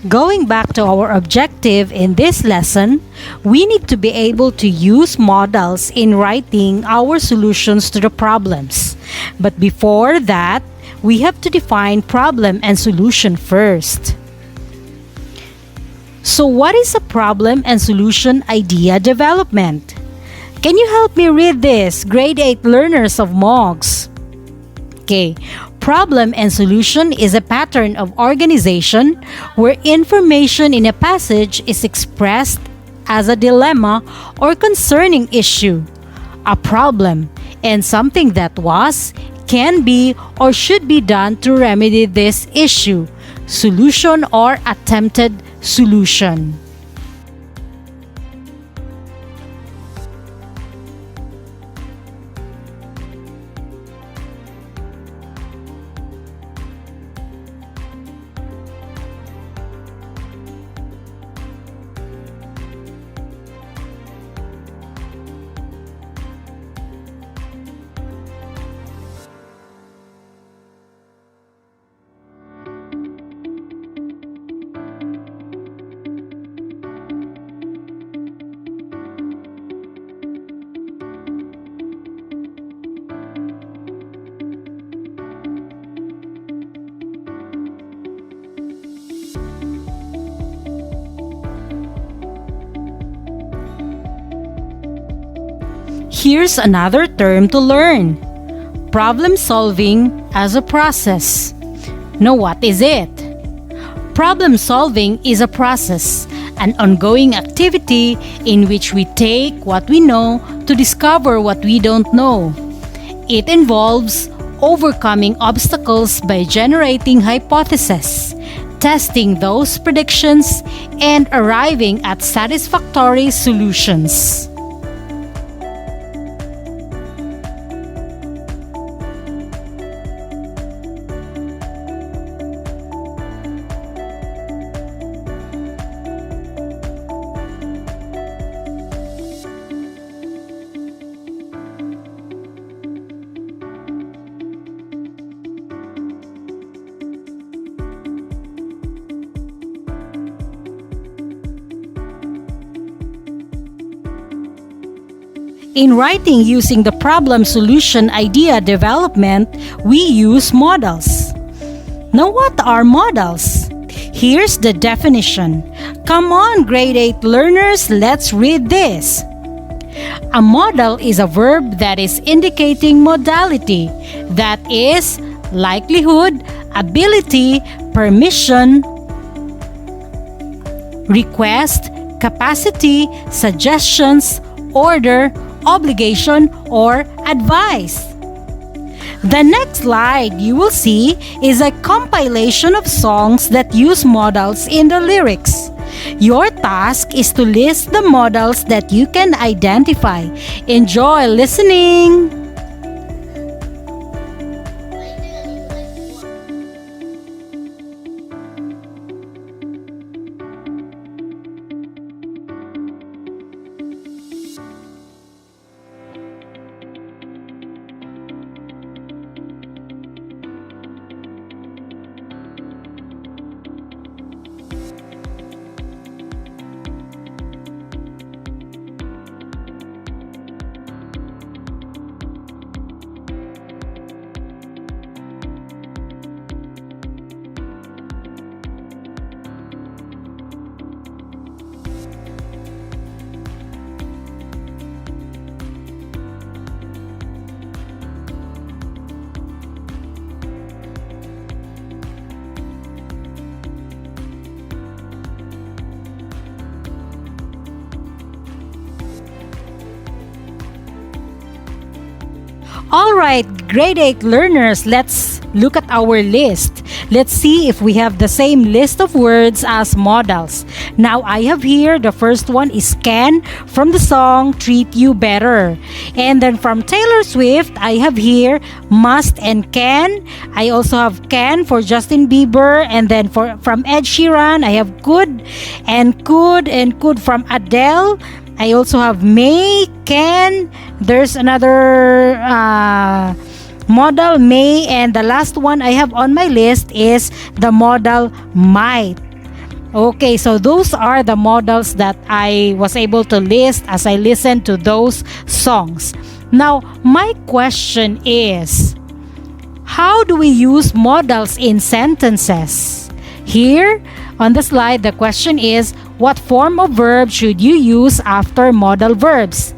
Going back to our objective in this lesson, we need to be able to use models in writing our solutions to the problems. But before that, we have to define problem and solution first. So what is a problem and solution idea development? Can you help me read this, grade 8 learners of MOGS? Okay, problem and solution is a pattern of organization where information in a passage is expressed as a dilemma or concerning issue, a problem, and something that was, can be, or should be done to remedy this issue, solution or attempted solution. Here's another term to learn. Problem solving as a process. Now what is it? Problem solving is a process, an ongoing activity in which we take what we know to discover what we don't know. It involves overcoming obstacles by generating hypotheses, testing those predictions, and arriving at satisfactory solutions. In writing using the problem-solution idea development, we use models. Now what are models? Here's the definition. Come on, grade 8 learners, let's read this. A model is a verb that is indicating modality, that is, likelihood, ability, permission, request, capacity, suggestions, order, obligation, or advice. The next slide you will see is a compilation of songs that use modals in the lyrics. Your task is to list the modals that you can identify. Enjoy listening! Alright, grade 8 learners, let's look at our list. Let's see if we have the same list of words as modals. Now I have here, the first one is can from the song Treat You Better. And then from Taylor Swift, I have here must and can. I also have can for Justin Bieber. And then from Ed Sheeran, I have could and could from Adele. I also have may, can. There's another modal may, and the last one I have on my list is the modal might. Okay, so those are the models that I was able to list as I listened to those songs. Now, my question is, how do we use modals in sentences? Here on the slide, the question is, what form of verb should you use after modal verbs?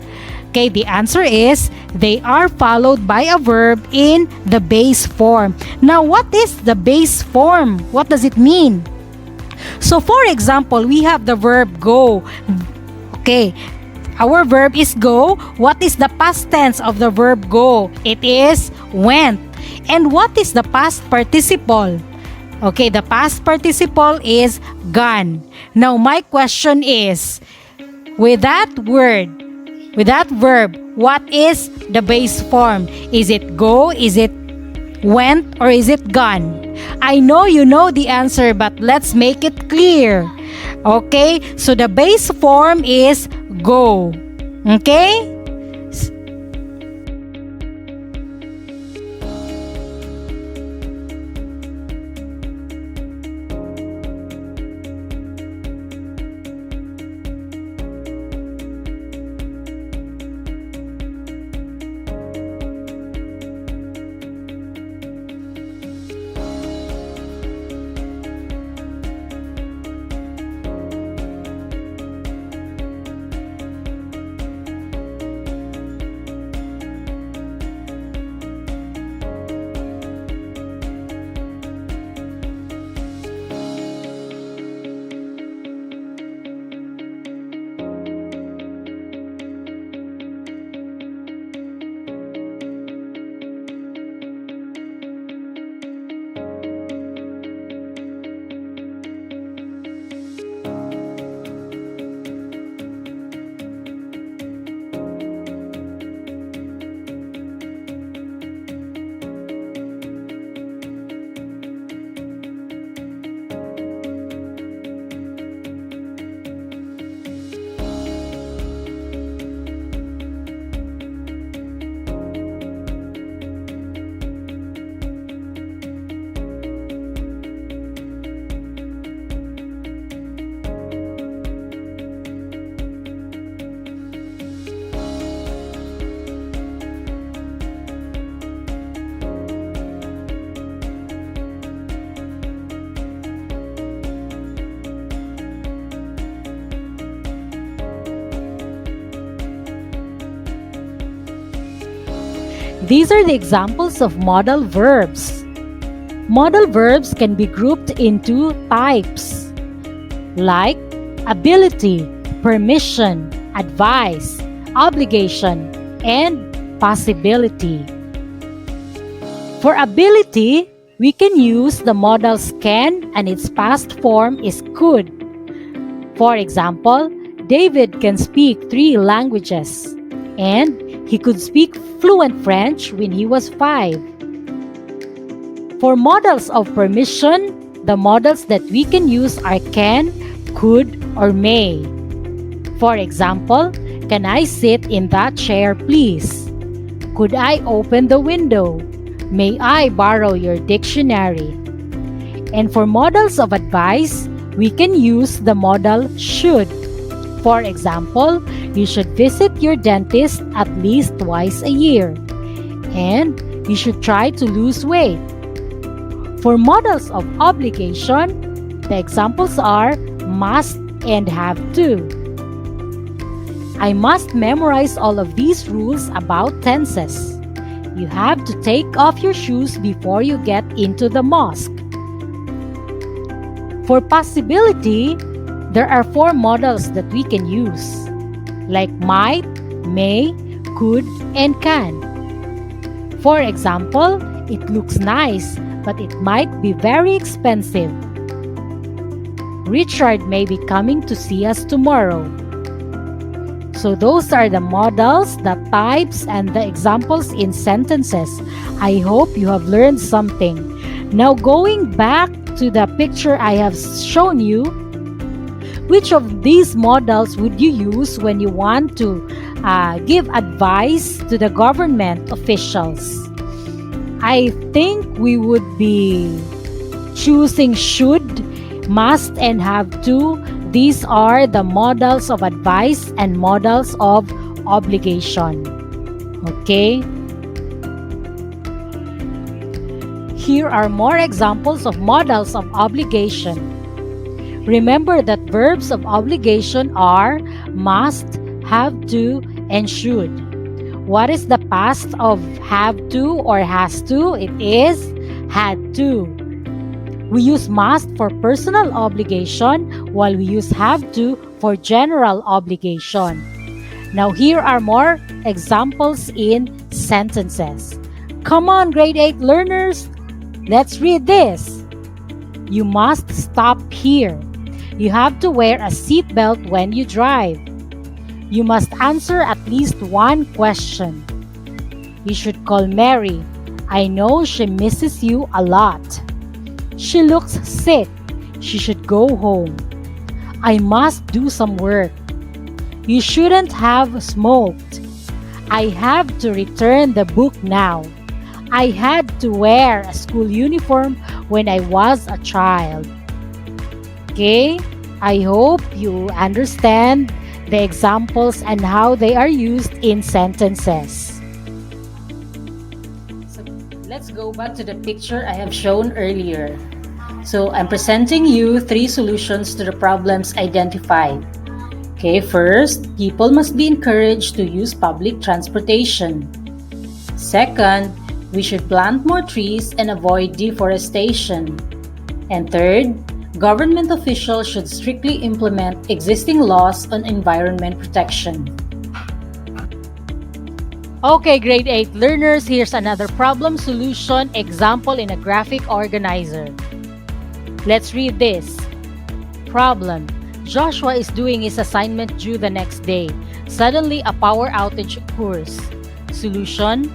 Okay, the answer is, they are followed by a verb in the base form. Now, what is the base form? What does it mean? So, for example, we have the verb go. Okay, our verb is go. What is the past tense of the verb go? It is went. And what is the past participle? Okay, the past participle is gone. Now, my question is, with that word, with that verb, what is the base form? Is it go? Is it went? Or is it gone? I know you know the answer, but let's make it clear. Okay, so the base form is go. Okay? These are the examples of modal verbs. Modal verbs can be grouped into types like ability, permission, advice, obligation, and possibility. For ability, we can use the modals can and its past form is could. For example, David can speak 3 languages and he could speak fluent French when he was 5. For modals of permission, the modals that we can use are can, could, or may. For example, can I sit in that chair, please? Could I open the window? May I borrow your dictionary? And for modals of advice, we can use the modal should. For example, you should visit your dentist at least twice a year. And you should try to lose weight. For modals of obligation, the examples are must and have to. I must memorize all of these rules about tenses. You have to take off your shoes before you get into the mosque. For possibility, there are 4 modals that we can use, like might, may, could, and can. For example, it looks nice, but it might be very expensive. Richard may be coming to see us tomorrow. So those are the modals, the types, and the examples in sentences. I hope you have learned something. Now going back to the picture I have shown you, which of these modals would you use when you want to give advice to the government officials? I think we would be choosing should, Must and have to, these are the modals of advice and modals of obligation. Okay? Here are more examples of modals of obligation. Remember that verbs of obligation are must, have to, and should. What is the past of have to or has to? It is had to. We use must for personal obligation while we use have to for general obligation. Now here are more examples in sentences. Come on, grade 8 learners, let's read this. You must stop here. You have to wear a seatbelt when you drive. You must answer at least one question. You should call Mary. I know she misses you a lot. She looks sick. She should go home. I must do some work. You shouldn't have smoked. I have to return the book now. I had to wear a school uniform when I was a child. Okay, I hope you understand the examples and how they are used in sentences. So let's go back to the picture I have shown earlier. So I'm presenting you 3 solutions to the problems identified. Okay, first, people must be encouraged to use public transportation. Second, we should plant more trees and avoid deforestation. And third, government officials should strictly implement existing laws on environment protection. Okay, grade 8 learners, here's another problem solution example in a graphic organizer. Let's read this. Problem. Joshua is doing his assignment due the next day. Suddenly, a power outage occurs. Solution.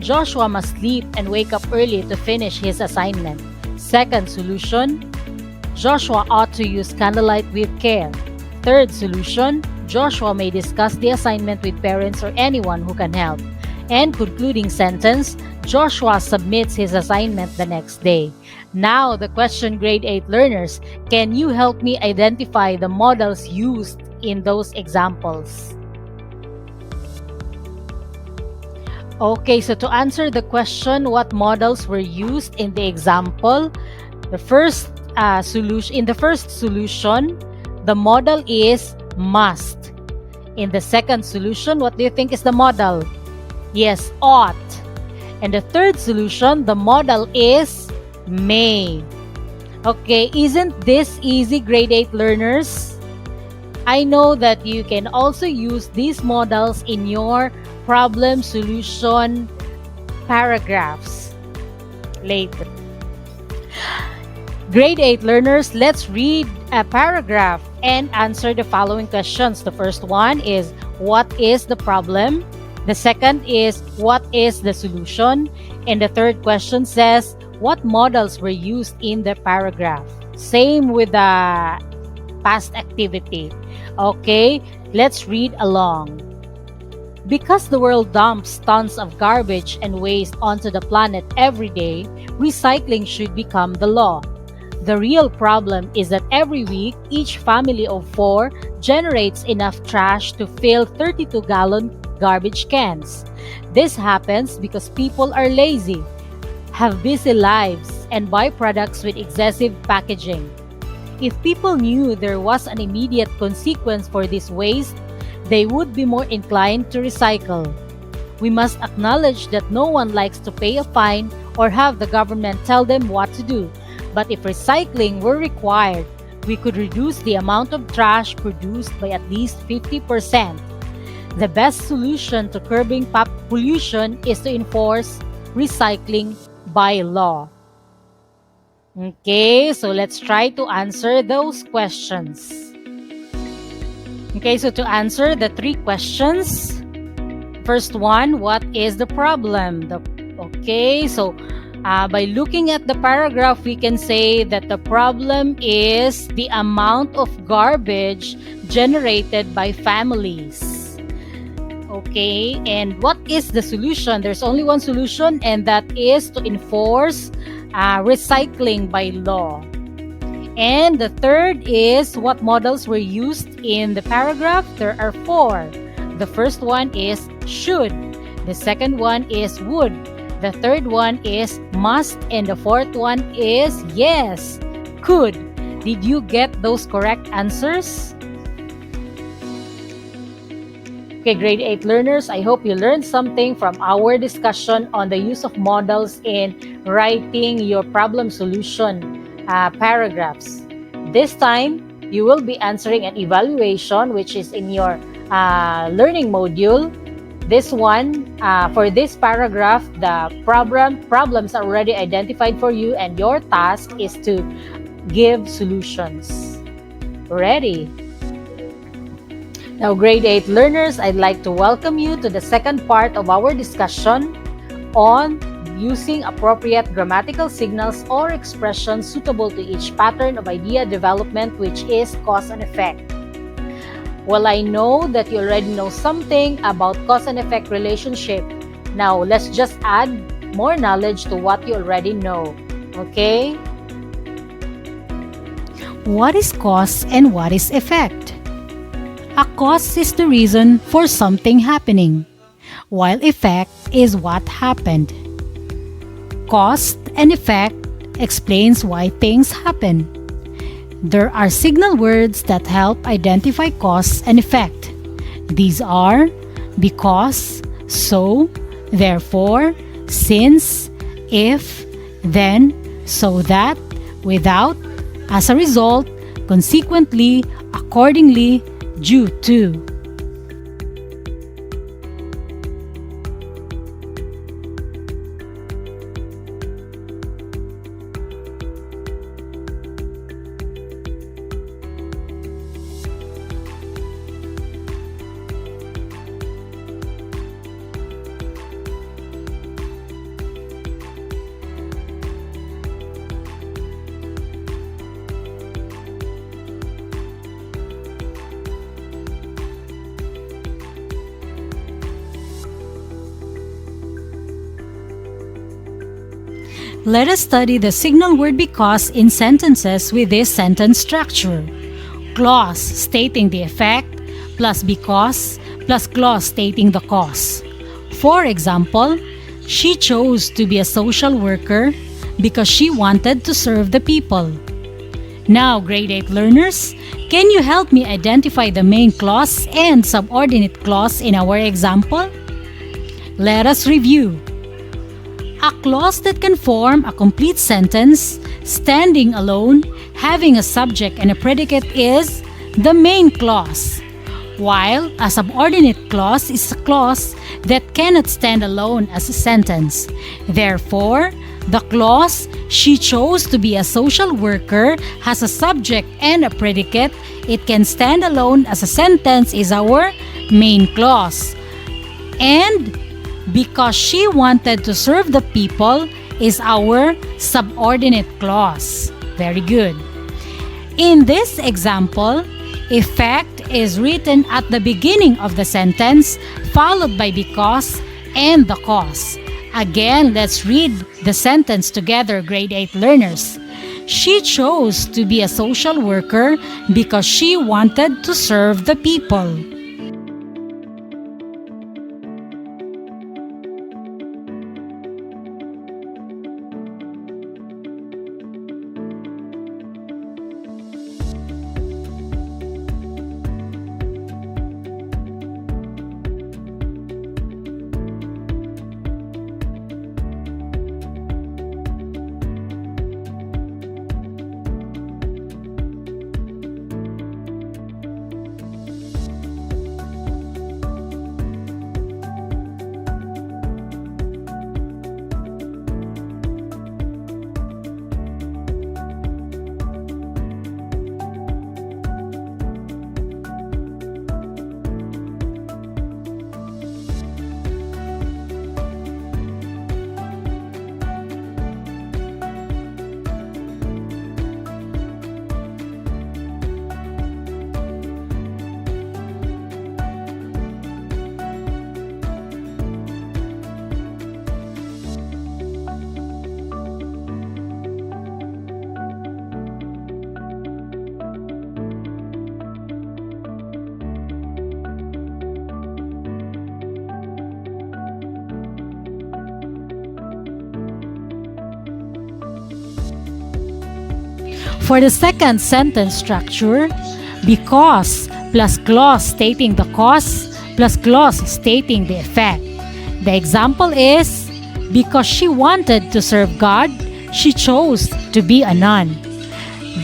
Joshua must sleep and wake up early to finish his assignment. Second solution. Joshua ought to use candlelight with care. Third solution. Joshua may discuss the assignment with parents or anyone who can help. And concluding sentence, Joshua submits his assignment the next day. Now, the question, grade 8 learners, can you help me identify the modals used in those examples? Okay, so to answer the question, what modals were used in the example? The first solution, the modal is must. In the second solution, what do you think is the modal? Yes, ought. And the third solution, the modal is may. Okay, isn't this easy, grade 8 learners? I know that you can also use these modals in your problem solution paragraphs later. Grade 8 learners, let's read a paragraph and answer the following questions. The first one is, what is the problem? The second is, what is the solution? And the third question says, what modals were used in the paragraph? Same with the past activity. Okay, let's read along. Because the world dumps tons of garbage and waste onto the planet every day, recycling should become the law. The real problem is that every week, each family of 4 generates enough trash to fill 32-gallon garbage cans. This happens because people are lazy, have busy lives, and buy products with excessive packaging. If people knew there was an immediate consequence for this waste, they would be more inclined to recycle. We must acknowledge that no one likes to pay a fine or have the government tell them what to do. But if recycling were required, we could reduce the amount of trash produced by at least 50%. The best solution to curbing pollution is to enforce recycling by law. Okay, so let's try to answer those questions. Okay, so to answer the 3 questions, first one, what is the problem? Okay, so by looking at the paragraph, we can say that the problem is the amount of garbage generated by families. Okay, and what is the solution? There's only one solution, and that is to enforce recycling by law. And the third is what models were used in the paragraph. There are 4. The first one is should. The second one is would. The third one is must. And the fourth one is yes, could. Did you get those correct answers? Okay, grade 8 learners, I hope you learned something from our discussion on the use of models in writing your problem solution paragraphs. This time, you will be answering an evaluation which is in your learning module. This one, for this paragraph, the problems are already identified for you and your task is to give solutions. Ready? Now, grade 8 learners, I'd like to welcome you to the second part of our discussion on using appropriate grammatical signals or expressions suitable to each pattern of idea development, which is cause and effect. Well, I know that you already know something about cause and effect relationship. Now, let's just add more knowledge to what you already know. Okay? What is cause and what is effect? A cause is the reason for something happening, while effect is what happened. Cause and effect explains why things happen. There are signal words that help identify cause and effect. These are because, so, therefore, since, if, then, so that, without, as a result, consequently, accordingly, due to. Let us study the signal word because in sentences with this sentence structure. Clause stating the effect plus because plus clause stating the cause. For example, she chose to be a social worker because she wanted to serve the people. Now, grade 8 learners, can you help me identify the main clause and subordinate clause in our example? Let us review. A clause that can form a complete sentence, standing alone, having a subject and a predicate is the main clause, while a subordinate clause is a clause that cannot stand alone as a sentence. Therefore, the clause, she chose to be a social worker, has a subject and a predicate. It can stand alone as a sentence is our main clause. And because she wanted to serve the people is our subordinate clause. Very good. In this example, effect is written at the beginning of the sentence, followed by because and the cause. Again, let's read the sentence together, grade 8 learners. She chose to be a social worker because she wanted to serve the people. For the second sentence structure, because plus clause stating the cause plus clause stating the effect. The example is, because she wanted to serve God, she chose to be a nun.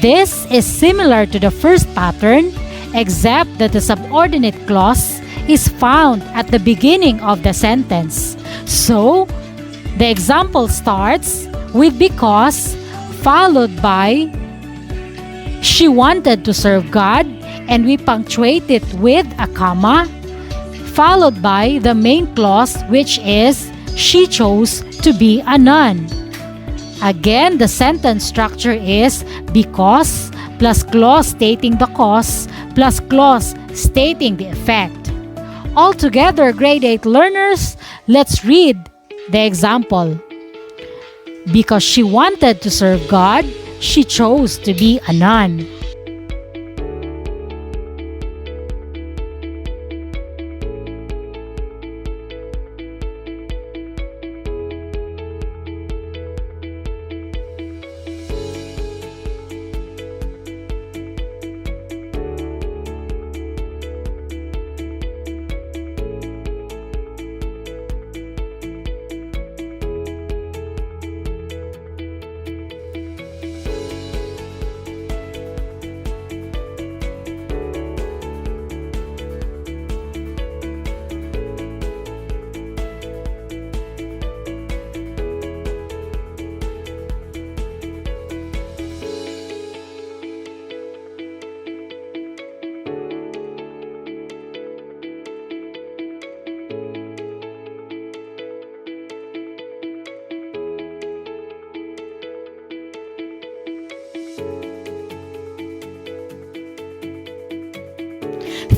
This is similar to the first pattern, except that the subordinate clause is found at the beginning of the sentence. So, the example starts with because, followed by she wanted to serve God, and we punctuate it with a comma, followed by the main clause, which is she chose to be a nun. Again, the sentence structure is because plus clause stating the cause plus clause stating the effect. Altogether, grade 8 learners, let's read the example. Because she wanted to serve God, she chose to be a nun.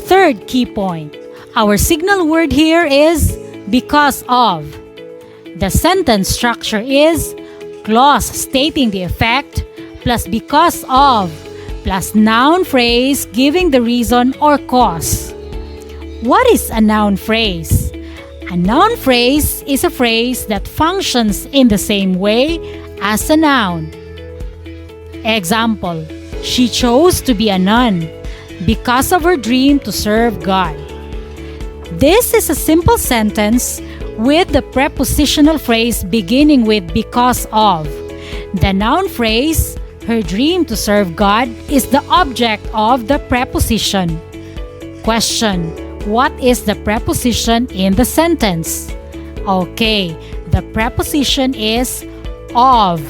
Third key point. Our signal word here is because of. The sentence structure is clause stating the effect plus because of plus noun phrase giving the reason or cause. What is a noun phrase? A noun phrase is a phrase that functions in the same way as a noun. Example, she chose to be a nun because of her dream to serve God. This is a simple sentence with the prepositional phrase beginning with because of. The noun phrase, her dream to serve God, is the object of the preposition. Question: what is the preposition in the sentence? Okay, the preposition is of.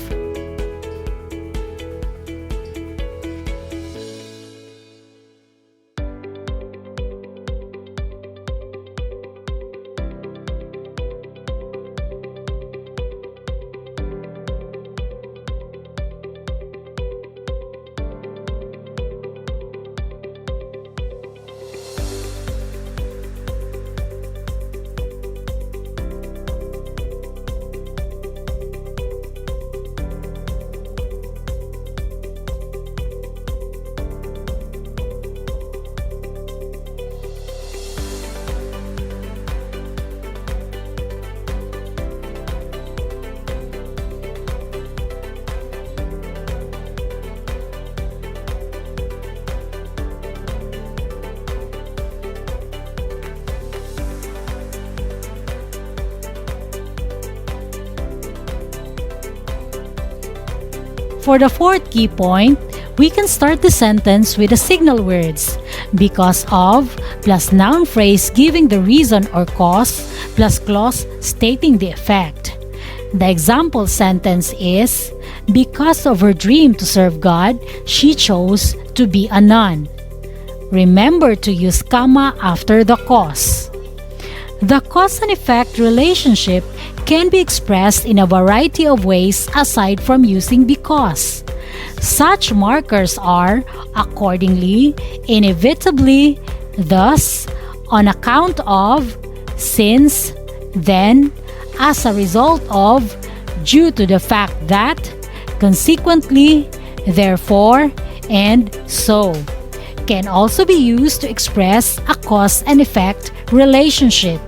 For the fourth key point, we can start the sentence with the signal words because of plus noun phrase giving the reason or cause plus clause stating the effect. The example sentence is, because of her dream to serve God, she chose to be a nun. Remember to use comma after the cause. The cause and effect relationship can be expressed in a variety of ways aside from using because. Such markers are accordingly, inevitably, thus, on account of, since, then, as a result of, due to the fact that, consequently, therefore, and so. Can also be used to express a cause and effect relationship.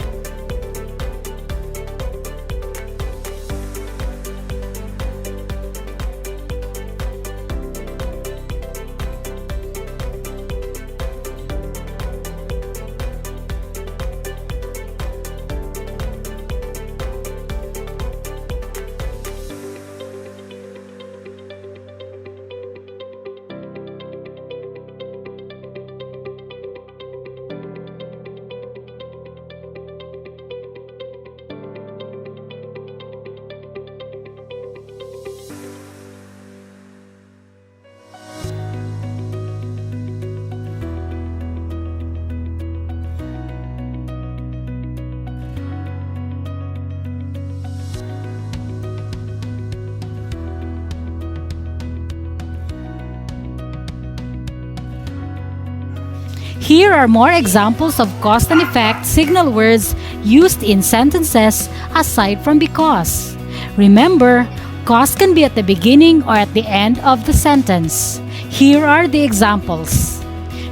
Here are more examples of cause and effect signal words used in sentences aside from because. Remember, cause can be at the beginning or at the end of the sentence. Here are the examples.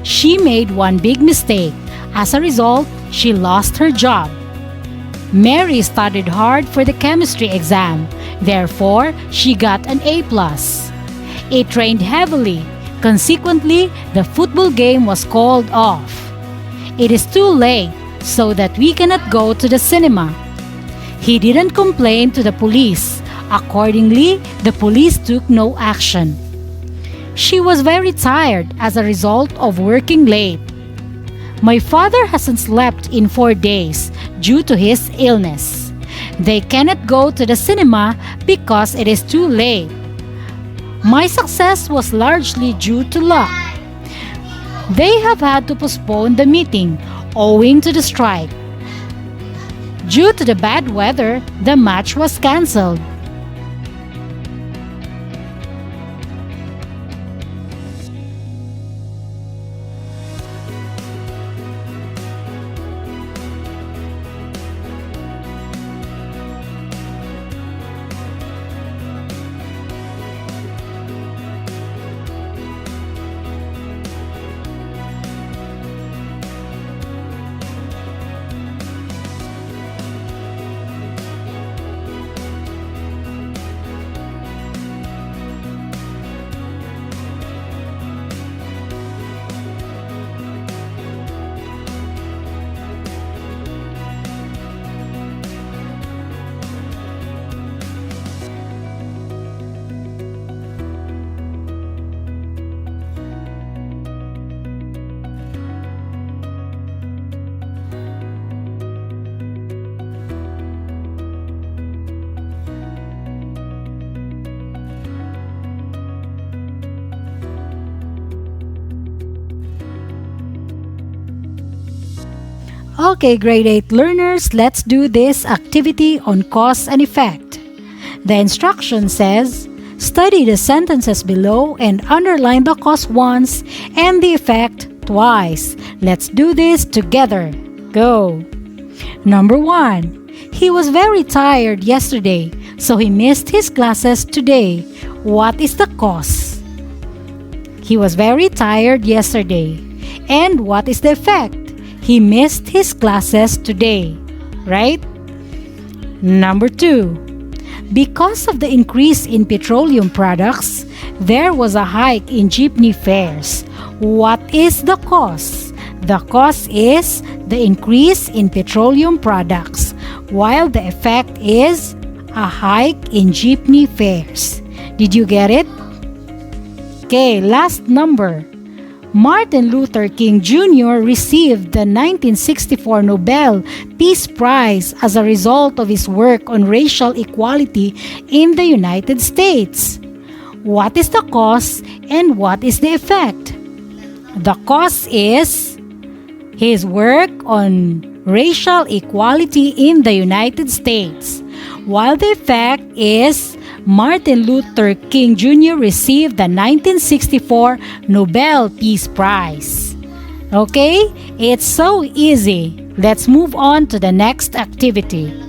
She made one big mistake. As a result, she lost her job. Mary studied hard for the chemistry exam. Therefore, she got an A+. It rained heavily. Consequently, the football game was called off. It is too late, so that we cannot go to the cinema. He didn't complain to the police. Accordingly, the police took no action. She was very tired as a result of working late. My father hasn't slept in 4 days due to his illness. They cannot go to the cinema because it is too late. My success was largely due to luck. They have had to postpone the meeting owing to the strike. Due to the bad weather, the match was cancelled. Okay, grade 8 learners, let's do this activity on cause and effect. The instruction says, study the sentences below and underline the cause once and the effect twice. Let's do this together. Go! Number 1. He was very tired yesterday, so he missed his classes today. What is the cause? He was very tired yesterday. And what is the effect? He missed his classes today, right? Number 2. Because of the increase in petroleum products, there was a hike in jeepney fares. What is the cause? The cause is the increase in petroleum products, while the effect is a hike in jeepney fares. Did you get it? Okay, last number. Martin Luther King Jr. received the 1964 Nobel Peace Prize as a result of his work on racial equality in the United States. What is the cause and what is the effect? The cause is his work on racial equality in the United States, while the effect is Martin Luther King Jr. received the 1964 Nobel Peace Prize. Okay, it's so easy. Let's move on to the next activity.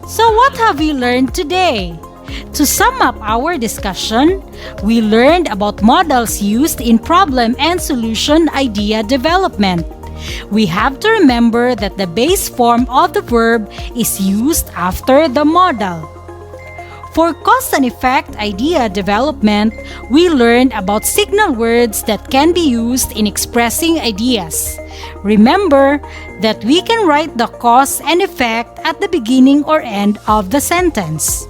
So what have we learned today? To sum up our discussion, we learned about modals used in problem and solution idea development. We have to remember that the base form of the verb is used after the modal. For cause and effect idea development, we learned about signal words that can be used in expressing ideas. Remember that we can write the cause and effect at the beginning or end of the sentence.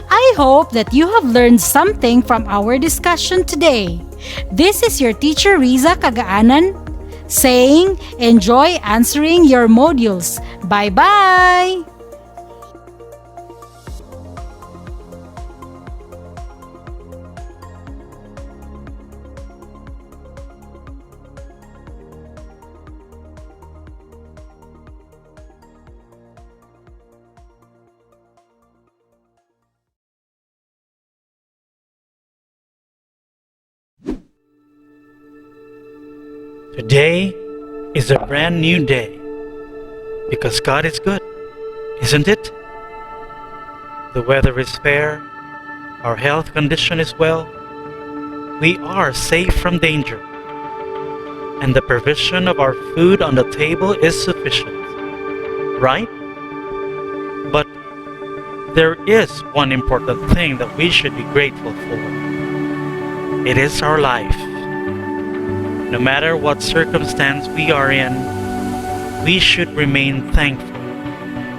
I hope that you have learned something from our discussion today. This is your teacher Riza Kagaanan saying, enjoy answering your modules. Bye-bye! Today is a brand new day because God is good, isn't it? The weather is fair, our health condition is well, we are safe from danger, and the provision of our food on the table is sufficient, right? But there is one important thing that we should be grateful for. It is our life. No matter what circumstance we are in, we should remain thankful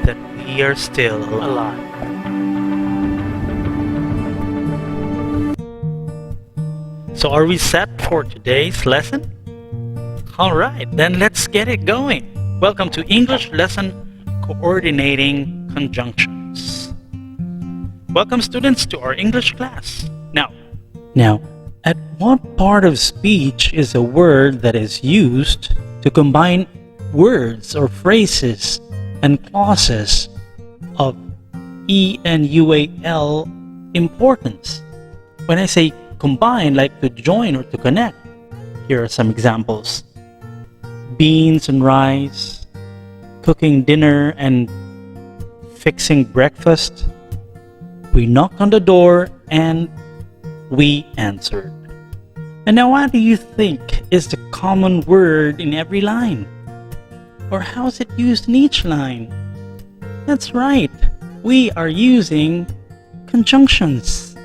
that we are still alive. So are we set for today's lesson? Alright, then let's get it going. Welcome to English Lesson Coordinating Conjunctions. Welcome students to our English class. Now, at what part of speech is a word that is used to combine words or phrases and clauses of ENUAL importance? When I say combine, like to join or to connect, here are some examples. Beans and rice, cooking dinner and fixing breakfast. We knocked on the door and we answered. And now what do you think is the common word in every line? Or how is it used in each line? That's right, we are using conjunctions.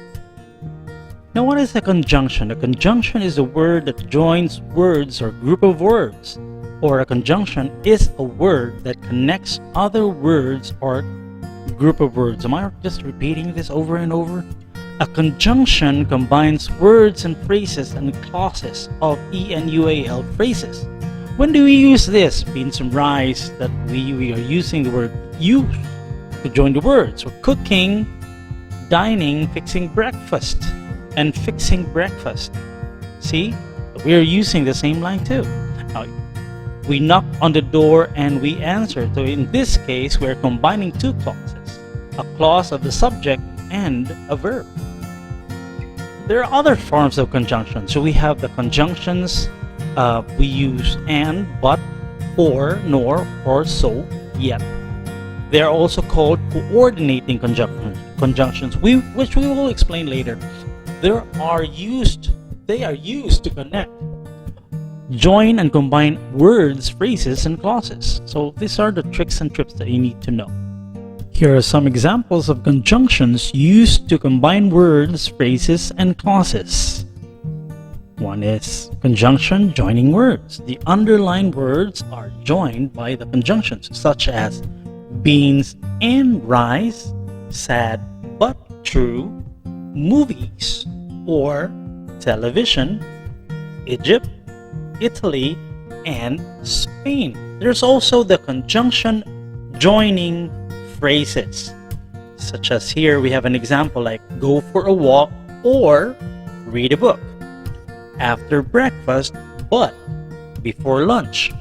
Now what is a conjunction? A conjunction is a word that joins words or group of words. Or a conjunction is a word that connects other words or group of words. Am I just repeating this over and over? A conjunction combines words and phrases and clauses of ENUAL phrases. When do we use this? Beans and rice, that we are using the word use to join the words. Or cooking, dining, fixing breakfast, and fixing breakfast. See? We are using the same line too. Now, we knock on the door and we answer. So in this case, we're combining two clauses. A clause of the subject and a verb. There are other forms of conjunctions. So we have the conjunctions we use and, but, or, nor, or so, yet. They are also called coordinating conjunctions, which we will explain later. They are used to connect, join, and combine words, phrases, and clauses. So these are the tricks and tips that you need to know. Here are some examples of conjunctions used to combine words, phrases, and clauses. One is conjunction joining words. The underlined words are joined by the conjunctions, such as beans and rice, sad but true, movies, or television, Egypt, Italy, and Spain. There's also the conjunction joining phrases, such as here we have an example like go for a walk or read a book, after breakfast but before lunch,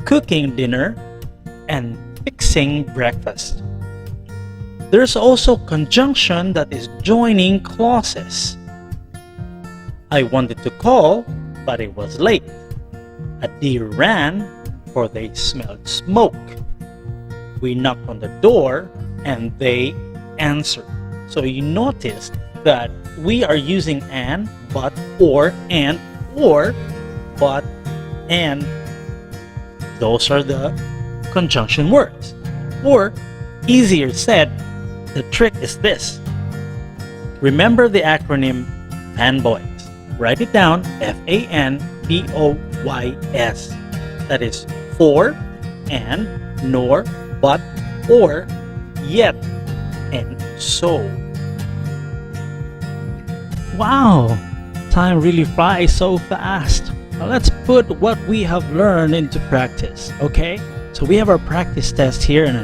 cooking dinner, and fixing breakfast. There's also conjunction that is joining clauses. I wanted to call, but it was late. A deer ran, for they smelled smoke. We knocked on the door, and they answer. So you notice that we are using and, but, or, but, and. Those are the conjunction words. Or, easier said, the trick is this. Remember the acronym FANBOYS. Write it down, FANBOYS. That is for, and, nor, but, or, yet, and so. Wow! Time really flies so fast. Now let's put what we have learned into practice, okay? So we have our practice test here, and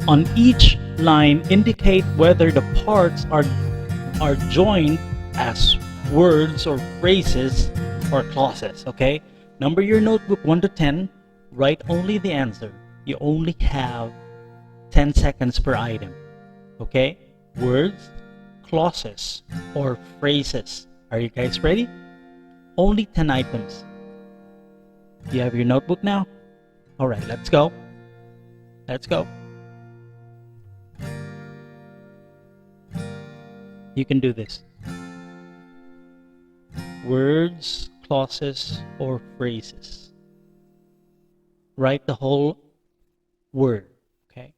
on each line indicate whether the parts are joined as words or phrases or clauses, okay? Number your notebook 1 to 10, write only the answer. You only have 10 seconds per item, okay? Words, clauses, or phrases. Are you guys ready? Only 10 items. Do you have your notebook now? Alright, let's go. Let's go. You can do this. Words, clauses, or phrases. Write the whole word, okay?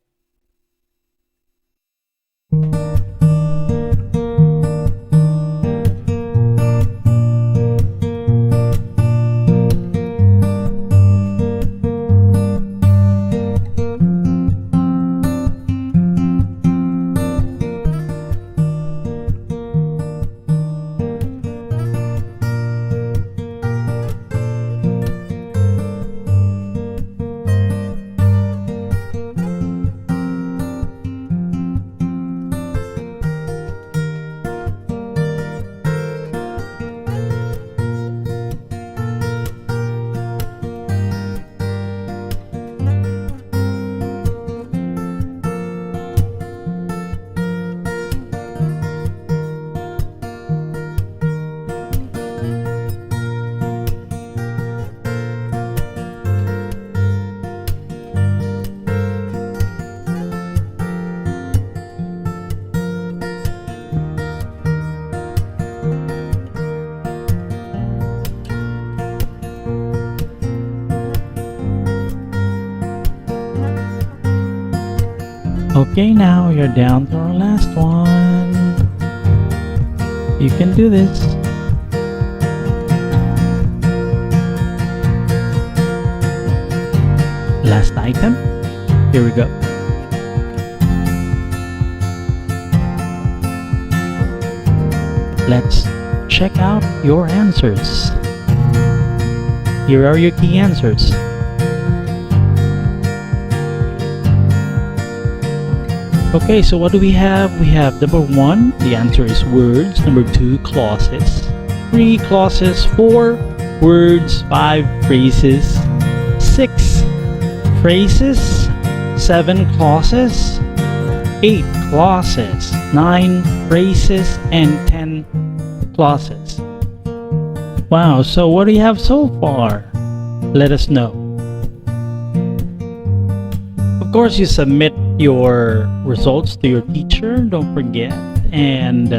Okay, now you're down to our last one. You can do this. Last item. Here we go. Let's check out your answers. Here are your key answers. Okay, so what do we have? We have number 1, the answer is words. Number 2, clauses. 3, clauses. 4, words. 5, phrases. 6, phrases. 7, clauses. 8, clauses. 9, phrases. And 10, clauses. Wow, so what do you have so far? Let us know. Of course, you submit your results to your teacher, don't forget, and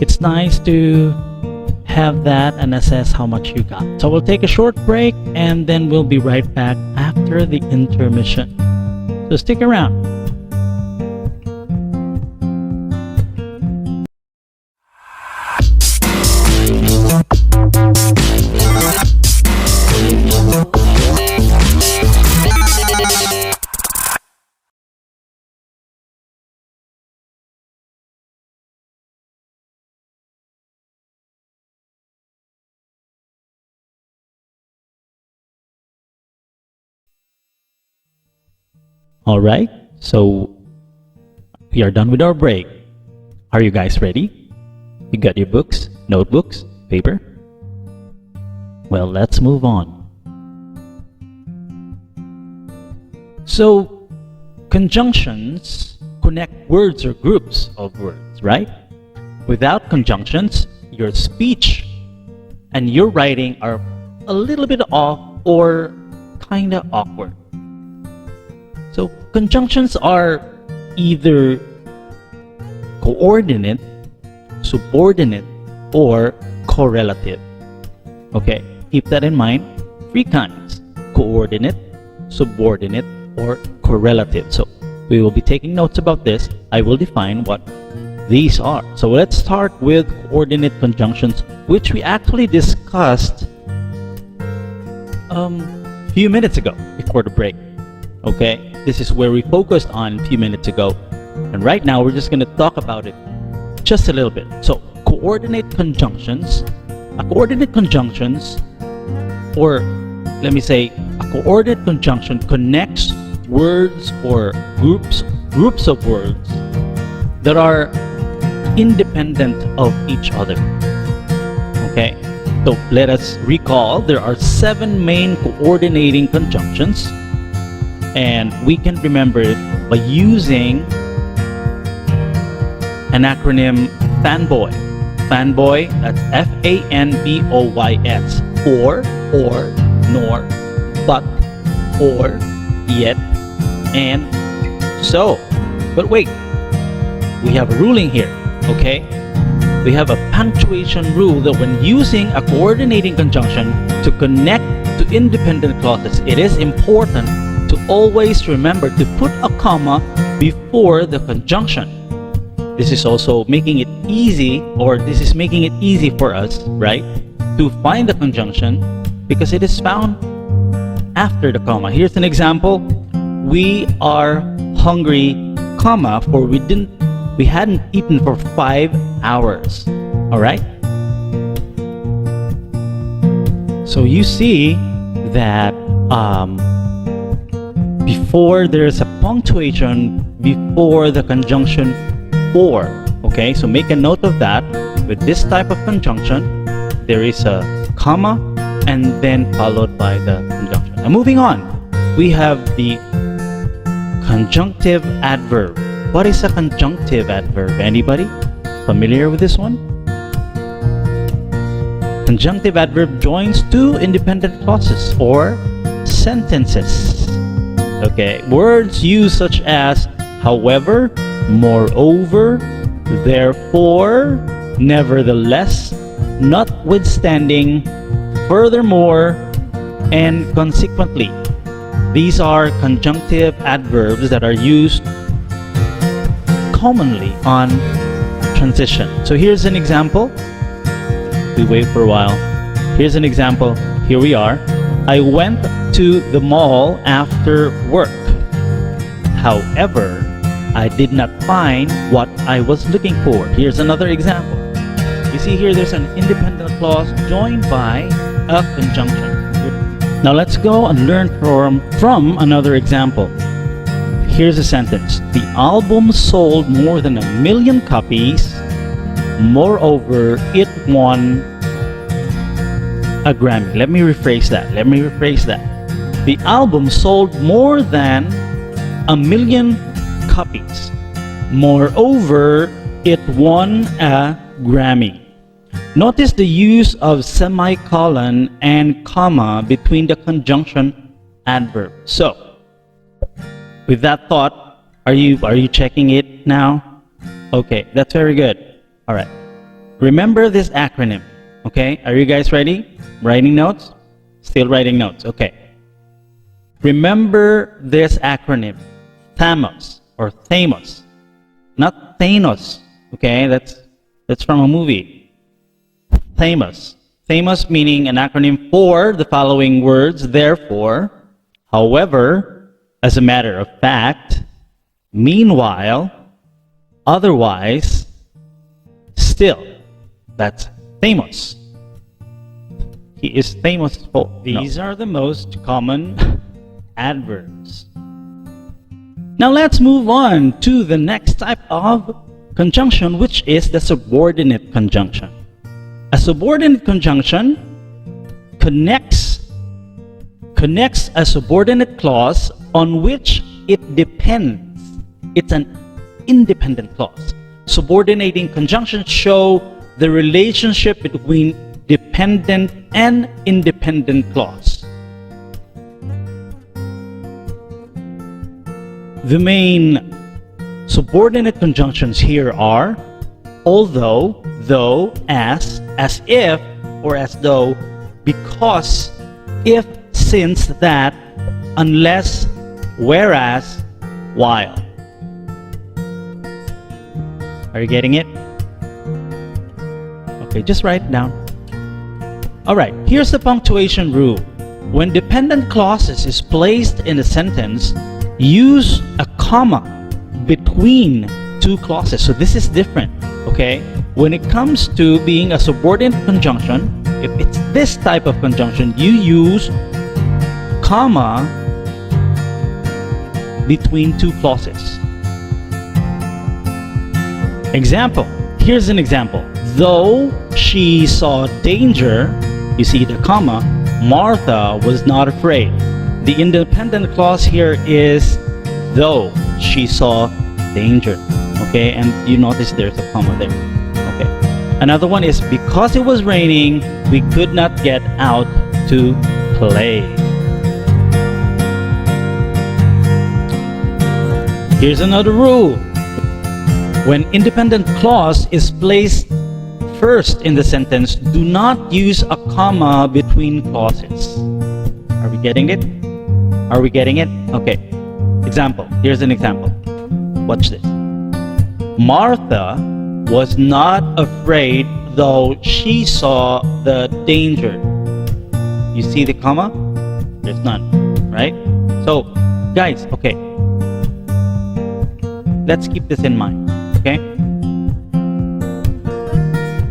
it's nice to have that and assess how much you got. So we'll take a short break and then we'll be right back after the intermission. So stick around. Alright, so we are done with our break. Are you guys ready? You got your books, notebooks, paper? Well, let's move on. So, conjunctions connect words or groups of words, right? Without conjunctions, your speech and your writing are a little bit off or kinda awkward. So conjunctions are either coordinate, subordinate, or correlative. Okay, keep that in mind. 3 kinds: coordinate, subordinate, or correlative. So we will be taking notes about this. I will define what these are. So let's start with coordinate conjunctions, which we actually discussed a few minutes ago before the break. Okay, this is where we focused on a few minutes ago, and right now we're just going to talk about it just a little bit. So coordinate conjunctions, or let me say, a coordinate conjunction connects words or groups of words that are independent of each other. Okay, so let us recall there are 7 main coordinating conjunctions, and we can remember it by using an acronym FANBOY. FANBOY, that's FANBOYS. Or, nor, but, or, yet, and so. But wait, we have a ruling here, okay? We have a punctuation rule that when using a coordinating conjunction to connect to independent clauses, it is important to always remember to put a comma before the conjunction. This is also making it easy, or this is making it easy for us, right, to find the conjunction because it is found after the comma. Here's an example. We are hungry, comma, for we hadn't eaten for 5 hours. All right? So you see that before there's a punctuation before the conjunction for. Okay, so make a note of that. With this type of conjunction, there is a comma and then followed by the conjunction. Now moving on, we have the conjunctive adverb. What is a conjunctive adverb? Anybody familiar with this one? Conjunctive adverb joins 2 independent clauses or sentences. Okay, words used such as however, moreover, therefore, nevertheless, notwithstanding, furthermore, and consequently. These are conjunctive adverbs that are used commonly on transition. So here's an example. We wait for a while. Here's an example. Here we are. I went to the mall after work. However, I did not find what I was looking for. Here's another example. You see here there's an independent clause joined by a conjunction. Now let's go and learn from another example. Here's a sentence. The album sold more than 1 million copies. Moreover, it won a Grammy. Let me rephrase that. The album sold more than 1 million copies. Moreover, it won a Grammy. Notice the use of semicolon and comma between the conjunction adverb. So, with that thought, are you checking it now? Okay, that's very good. All right. Remember this acronym. Okay, are you guys ready? Writing notes? Still writing notes. Okay. Remember this acronym. THAMOS or THAMOS. Not Thanos. Okay, that's from a movie. THAMOS. THAMOS meaning an acronym for the following words: therefore, however, as a matter of fact, meanwhile, otherwise, still. That's THAMOS. He is famous for. These are the most common adverbs. Now let's move on to the next type of conjunction, which is the subordinate conjunction. A subordinate conjunction connects a subordinate clause on which it depends. It's an independent clause. Subordinating conjunctions show the relationship between dependent and independent clause. the main subordinate conjunctions here are although, though, as if, or as though, because, if, since, that, unless, whereas, while. Are you getting it? Okay, just write it down. Alright, here's the punctuation rule. When dependent clauses is placed in a sentence, use a comma between two clauses. So this is different, okay? When it comes to being a subordinate conjunction, if it's this type of conjunction, you use comma between two clauses. Example. Here's an example. Though she saw danger, you see the comma, Martha was not afraid. The independent clause here is though she saw danger. Okay, and you notice there's a comma there. Okay. Another one is because it was raining, we could not get out to play. Here's another rule. When independent clause is placed first in the sentence, do not use a comma between clauses. Are we getting it? Are we getting it? Okay. Example. Here's an example. Watch this. Martha was not afraid though she saw the danger. You see the comma? There's none, right? So, guys, okay. Let's keep this in mind, okay?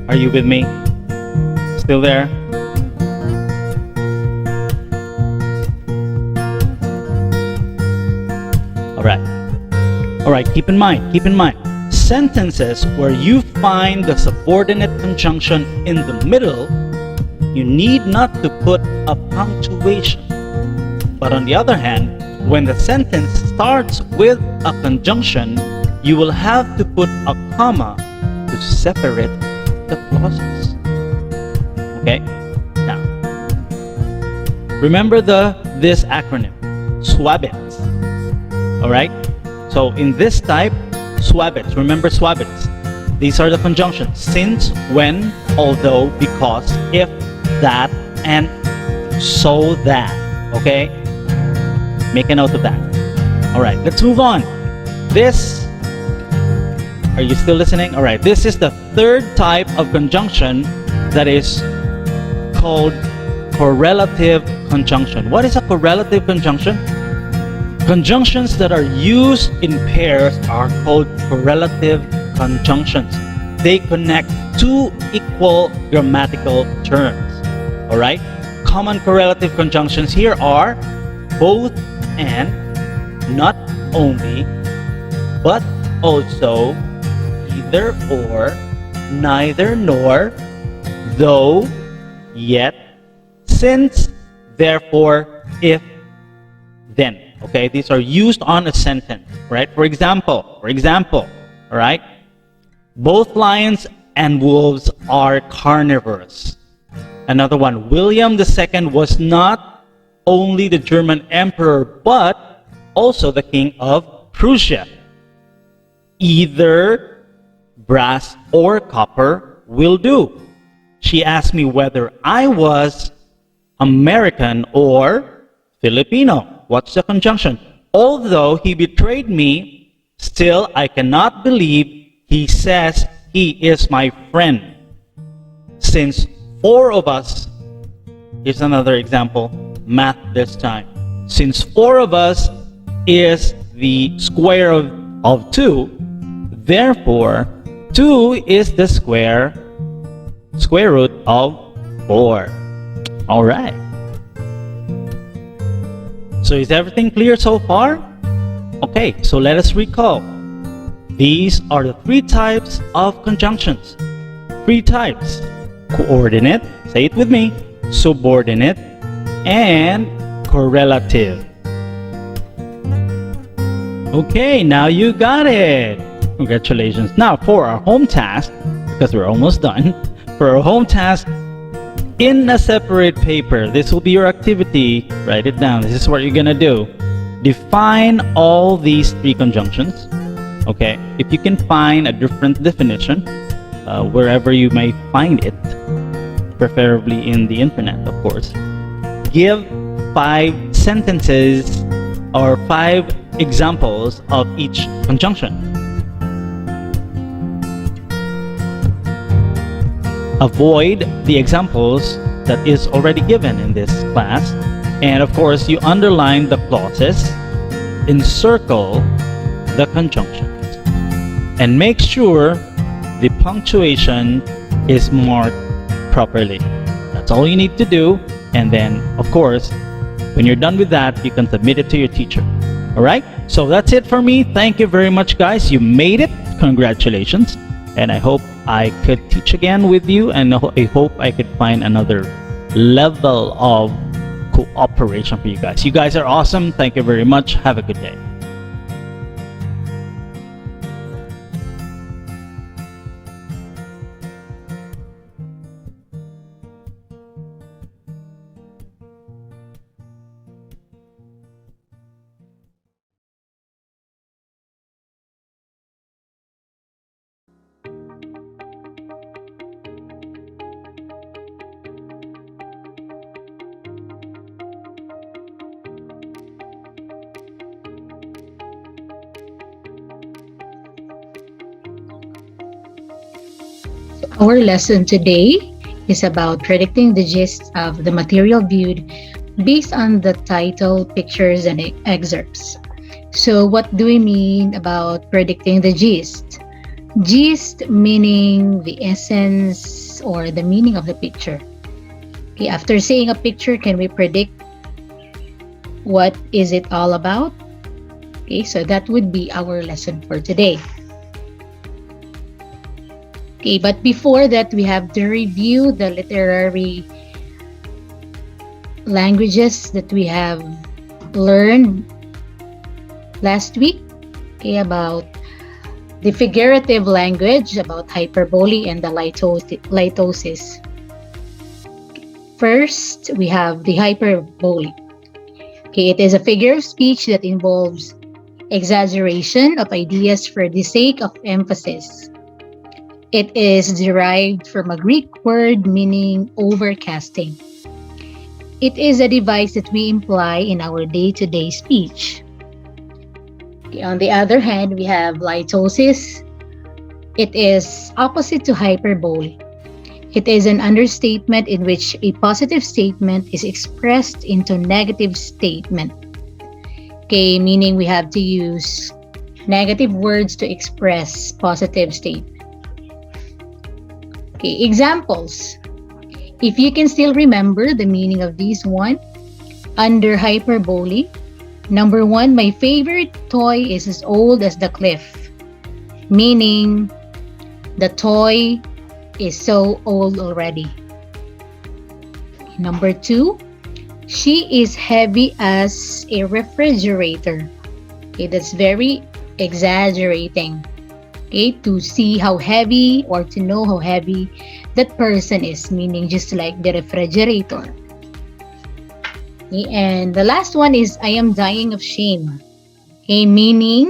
Are you with me? Still there? All right, keep in mind. Sentences where you find the subordinate conjunction in the middle, you need not to put a punctuation. But on the other hand, when the sentence starts with a conjunction, you will have to put a comma to separate the clauses. Okay? Now, remember this acronym, SWABITS. Alright? So in this type, SWABITS, remember SWABITS. These are the conjunctions: since, when, although, because, if, that, and so that. Okay? Make a note of that. Alright, let's move on. This, are you still listening? Alright, this is the third type of conjunction that is called correlative conjunction. What is a correlative conjunction? Conjunctions that are used in pairs are called correlative conjunctions. They connect two equal grammatical terms. Alright? Common correlative conjunctions here are both and, not only, but also, either or, neither nor, though, yet, since, therefore, if, then. Okay, these are used on a sentence, right? For example, all right? Both lions and wolves are carnivores. Another one, William II was not only the German emperor, but also the king of Prussia. Either brass or copper will do. She asked me whether I was American or Filipino. What's the conjunction? Although he betrayed me, still I cannot believe he says he is my friend. Since four of us, here's another example, math this time. Since four of us is the square of 2, therefore 2 is the square root of 4. All right. So is everything clear so far? Okay, so let us recall. These are the three types of conjunctions. Three types: coordinate, say it with me, subordinate, and correlative. Okay, now you got it. Congratulations. Now for our home task, because we're almost done, for our home task, in a separate paper, this will be your activity. Write it down. This is what you're gonna do. define all these three conjunctions. Okay, if you can find a different definition wherever you may find it, preferably in the internet, of course, give 5 sentences or 5 examples of each conjunction. Avoid the examples that is already given in this class, and of course you underline the clauses, encircle the conjunctions, and make sure the punctuation is marked properly. That's all you need to do, and then of course when you're done with that, you can submit it to your teacher. Alright, so that's it for me. Thank you very much, guys. You made it. Congratulations. And I hope I could teach again with you, and I hope I could find another level of cooperation for you guys. You guys are awesome. Thank you very much. Have a good day. Our lesson today is about predicting the gist of the material viewed based on the title, pictures, and excerpts. So what do we mean about predicting the gist? Gist meaning the essence or the meaning of the picture. Okay, after seeing a picture, can we predict what is it all about? Okay, so that would be our lesson for today. Okay, but before that, we have to review the literary languages that we have learned last week. Okay, about the figurative language, about hyperbole and the litosis. First, we have the hyperbole. Okay, it is a figure of speech that involves exaggeration of ideas for the sake of emphasis. It is derived from a Greek word meaning overcasting. It is a device that we employ in our day-to-day speech. Okay, on the other hand, we have litosis. It is opposite to hyperbole. It is an understatement in which a positive statement is expressed into negative statement. Okay, meaning we have to use negative words to express positive statement. Okay, examples. If you can still remember the meaning of these one, under hyperbole, number 1, my favorite toy is as old as the cliff, meaning the toy is so old already. Number 2, she is heavy as a refrigerator. Okay, that's very exaggerating. Okay, to see how heavy or to know how heavy that person is, meaning just like the refrigerator. Okay, and the last one is I am dying of shame. Okay, meaning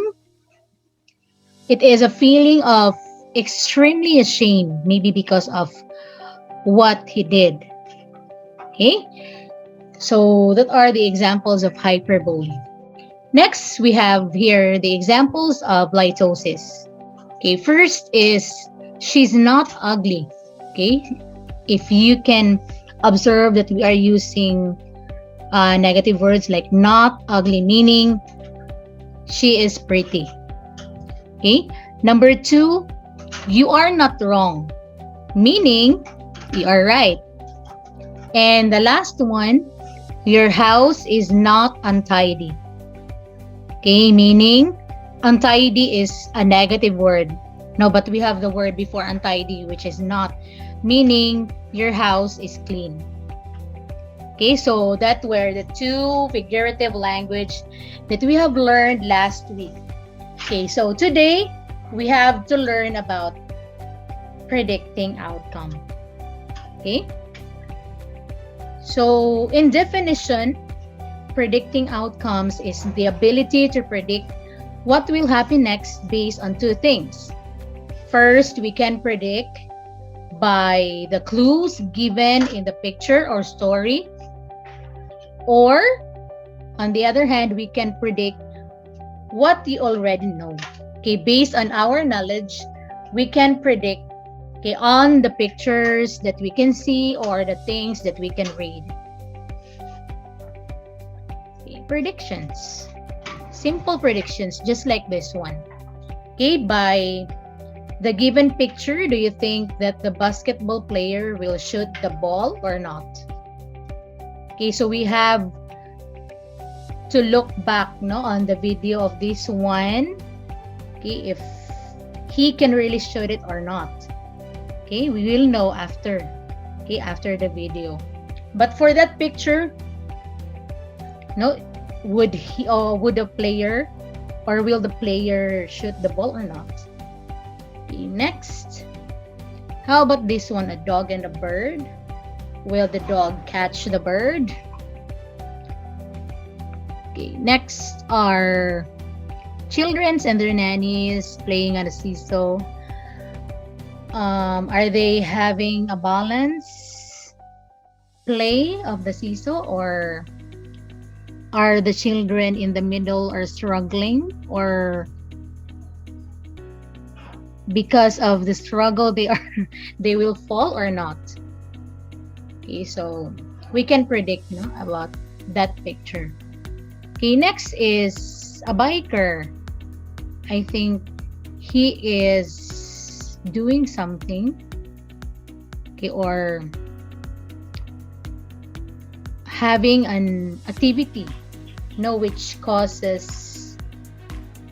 it is a feeling of extremely ashamed, maybe because of what he did. Okay, so that are the examples of hyperbole. Next, we have here the examples of litosis. Okay, first is she's not ugly. Okay, if you can observe that we are using negative words like not ugly, meaning she is pretty. Okay, number 2, you are not wrong, meaning you are right. And the last one, your house is not untidy. Okay, meaning untidy is a negative word. No, but we have the word before untidy, which is not, meaning your house is clean. Okay, so that were the 2 figurative language that we have learned last week. Okay, so today we have to learn about predicting outcome. Okay, so in definition, predicting outcomes is the ability to predict what will happen next based on two things. First, we can predict by the clues given in the picture or story, or on the other hand, we can predict what you already know. Okay, based on our knowledge, we can predict, okay, on the pictures that we can see or the things that we can read. Okay, predictions. Simple predictions, just like this one. Okay, by the given picture, do you think that the basketball player will shoot the ball or not? Okay, so we have to look back on the video of this one. Okay, if he can really shoot it or not. Okay, we will know after. Okay, after the video. But for that picture, would he or would the player, or will the player shoot the ball or not? Okay, next. How about this one, a dog and a bird? Will the dog catch the bird? Okay, next are children and their nannies playing on a seesaw. Are they having a balance play of the seesaw, or are the children in the middle are struggling, or because of the struggle they will fall or not? Okay, so we can predict about that picture. Okay, next is a biker. I think he is doing something, okay, or having an activity, which causes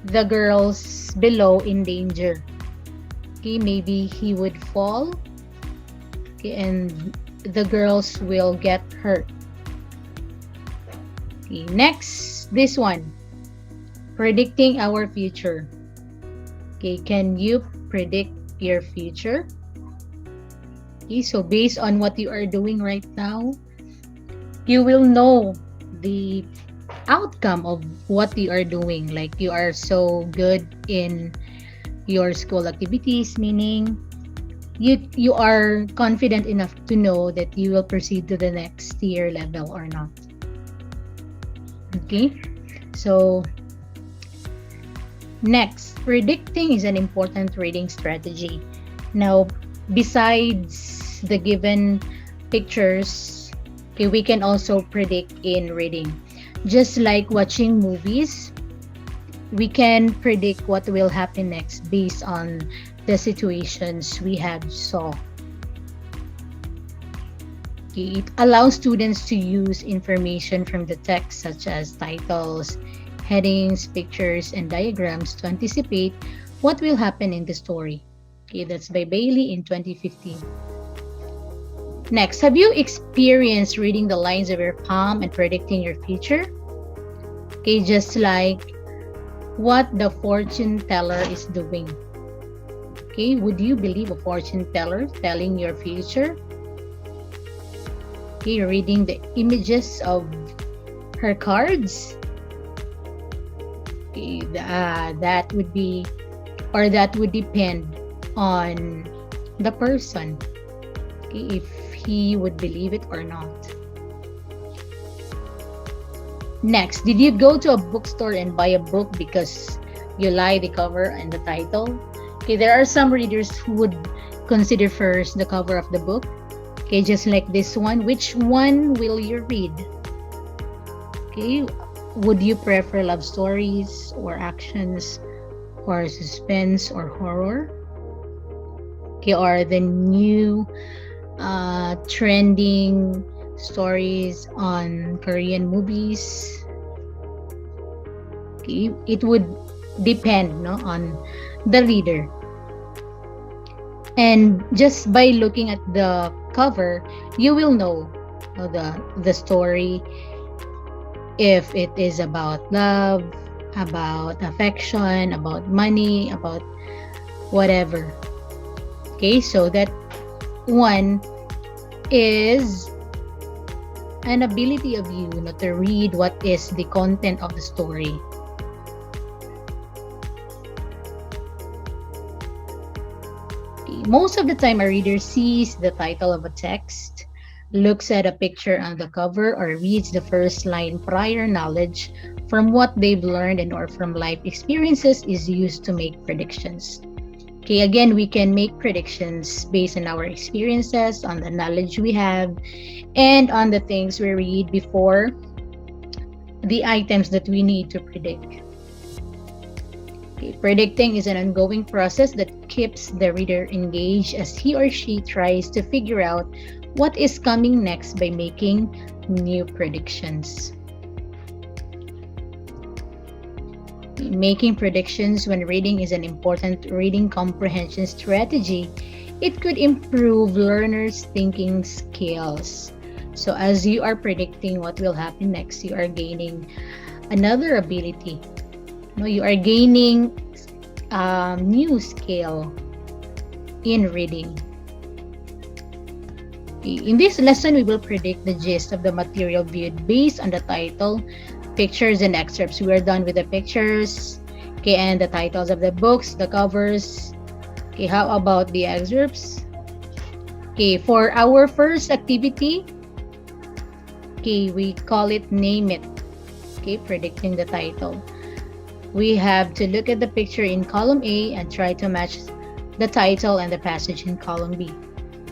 the girls below in danger. Okay, maybe he would fall, okay, and the girls will get hurt. Okay, next, this one, predicting our future. Okay, can you predict your future? Okay, so based on what you are doing right now, you will know the outcome of what you are doing. Like, you are so good in your school activities, meaning you are confident enough to know that you will proceed to the next tier level or not. Okay, so next, predicting is an important reading strategy. Now, besides the given pictures, okay, we can also predict in reading. Just like watching movies, we can predict what will happen next based on the situations we have saw. Okay, it allows students to use information from the text, such as titles, headings, pictures, and diagrams to anticipate what will happen in the story. Okay, that's by Bailey in 2015. Next, have you experienced reading the lines of your palm and predicting your future? Okay, just like what the fortune teller is doing. Okay, would you believe a fortune teller telling your future? Okay, reading the images of her cards. Okay, that would be, or that would depend on the person. Okay, if he would believe it or not. Next, did you go to a bookstore and buy a book because you like the cover and the title? Okay, there are some readers who would consider first the cover of the book. Okay, just like this one. Which one will you read? Okay, would you prefer love stories or actions or suspense or horror? Okay, or the new trending stories on Korean movies? Okay, it would depend on the reader. And just by looking at the cover, you will know the story, if it is about love, about affection, about money, about whatever. Okay, so that one is an ability of you to read what is the content of the story. Most of the time, a reader sees the title of a text, looks at a picture on the cover, or reads the first line. Prior knowledge from what they've learned and or from life experiences is used to make predictions. Okay, again, we can make predictions based on our experiences, on the knowledge we have, and on the things we read before the items that we need to predict. Okay, predicting is an ongoing process that keeps the reader engaged as he or she tries to figure out what is coming next by making new predictions. Making predictions when reading is an important reading comprehension strategy. It could improve learners' thinking skills. So as you are predicting what will happen next, you are gaining another ability. You are gaining a new skill in reading. In this lesson, we will predict the gist of the material viewed based on the title, pictures, and excerpts. We are done with the pictures, okay, and the titles of the books, the covers. Okay, how about the excerpts? Okay, for our first activity, okay, we call it Name It. Okay, predicting the title. We have to look at the picture in column A and try to match the title and the passage in column B.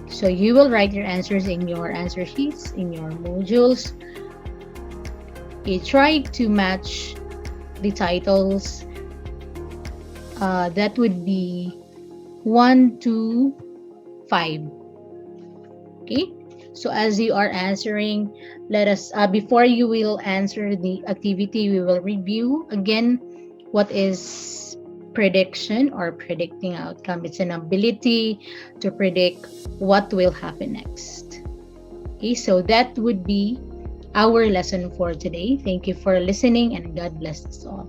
So you will write your answers in your answer sheets, in your modules. Okay, try to match the titles. That would be 1 to 5. Okay, so as you are answering, let us before you will answer the activity, we will review again what is prediction or predicting outcome. It's an ability to predict what will happen next. Okay, so that would be our lesson for today. Thank you for listening, and God bless us all.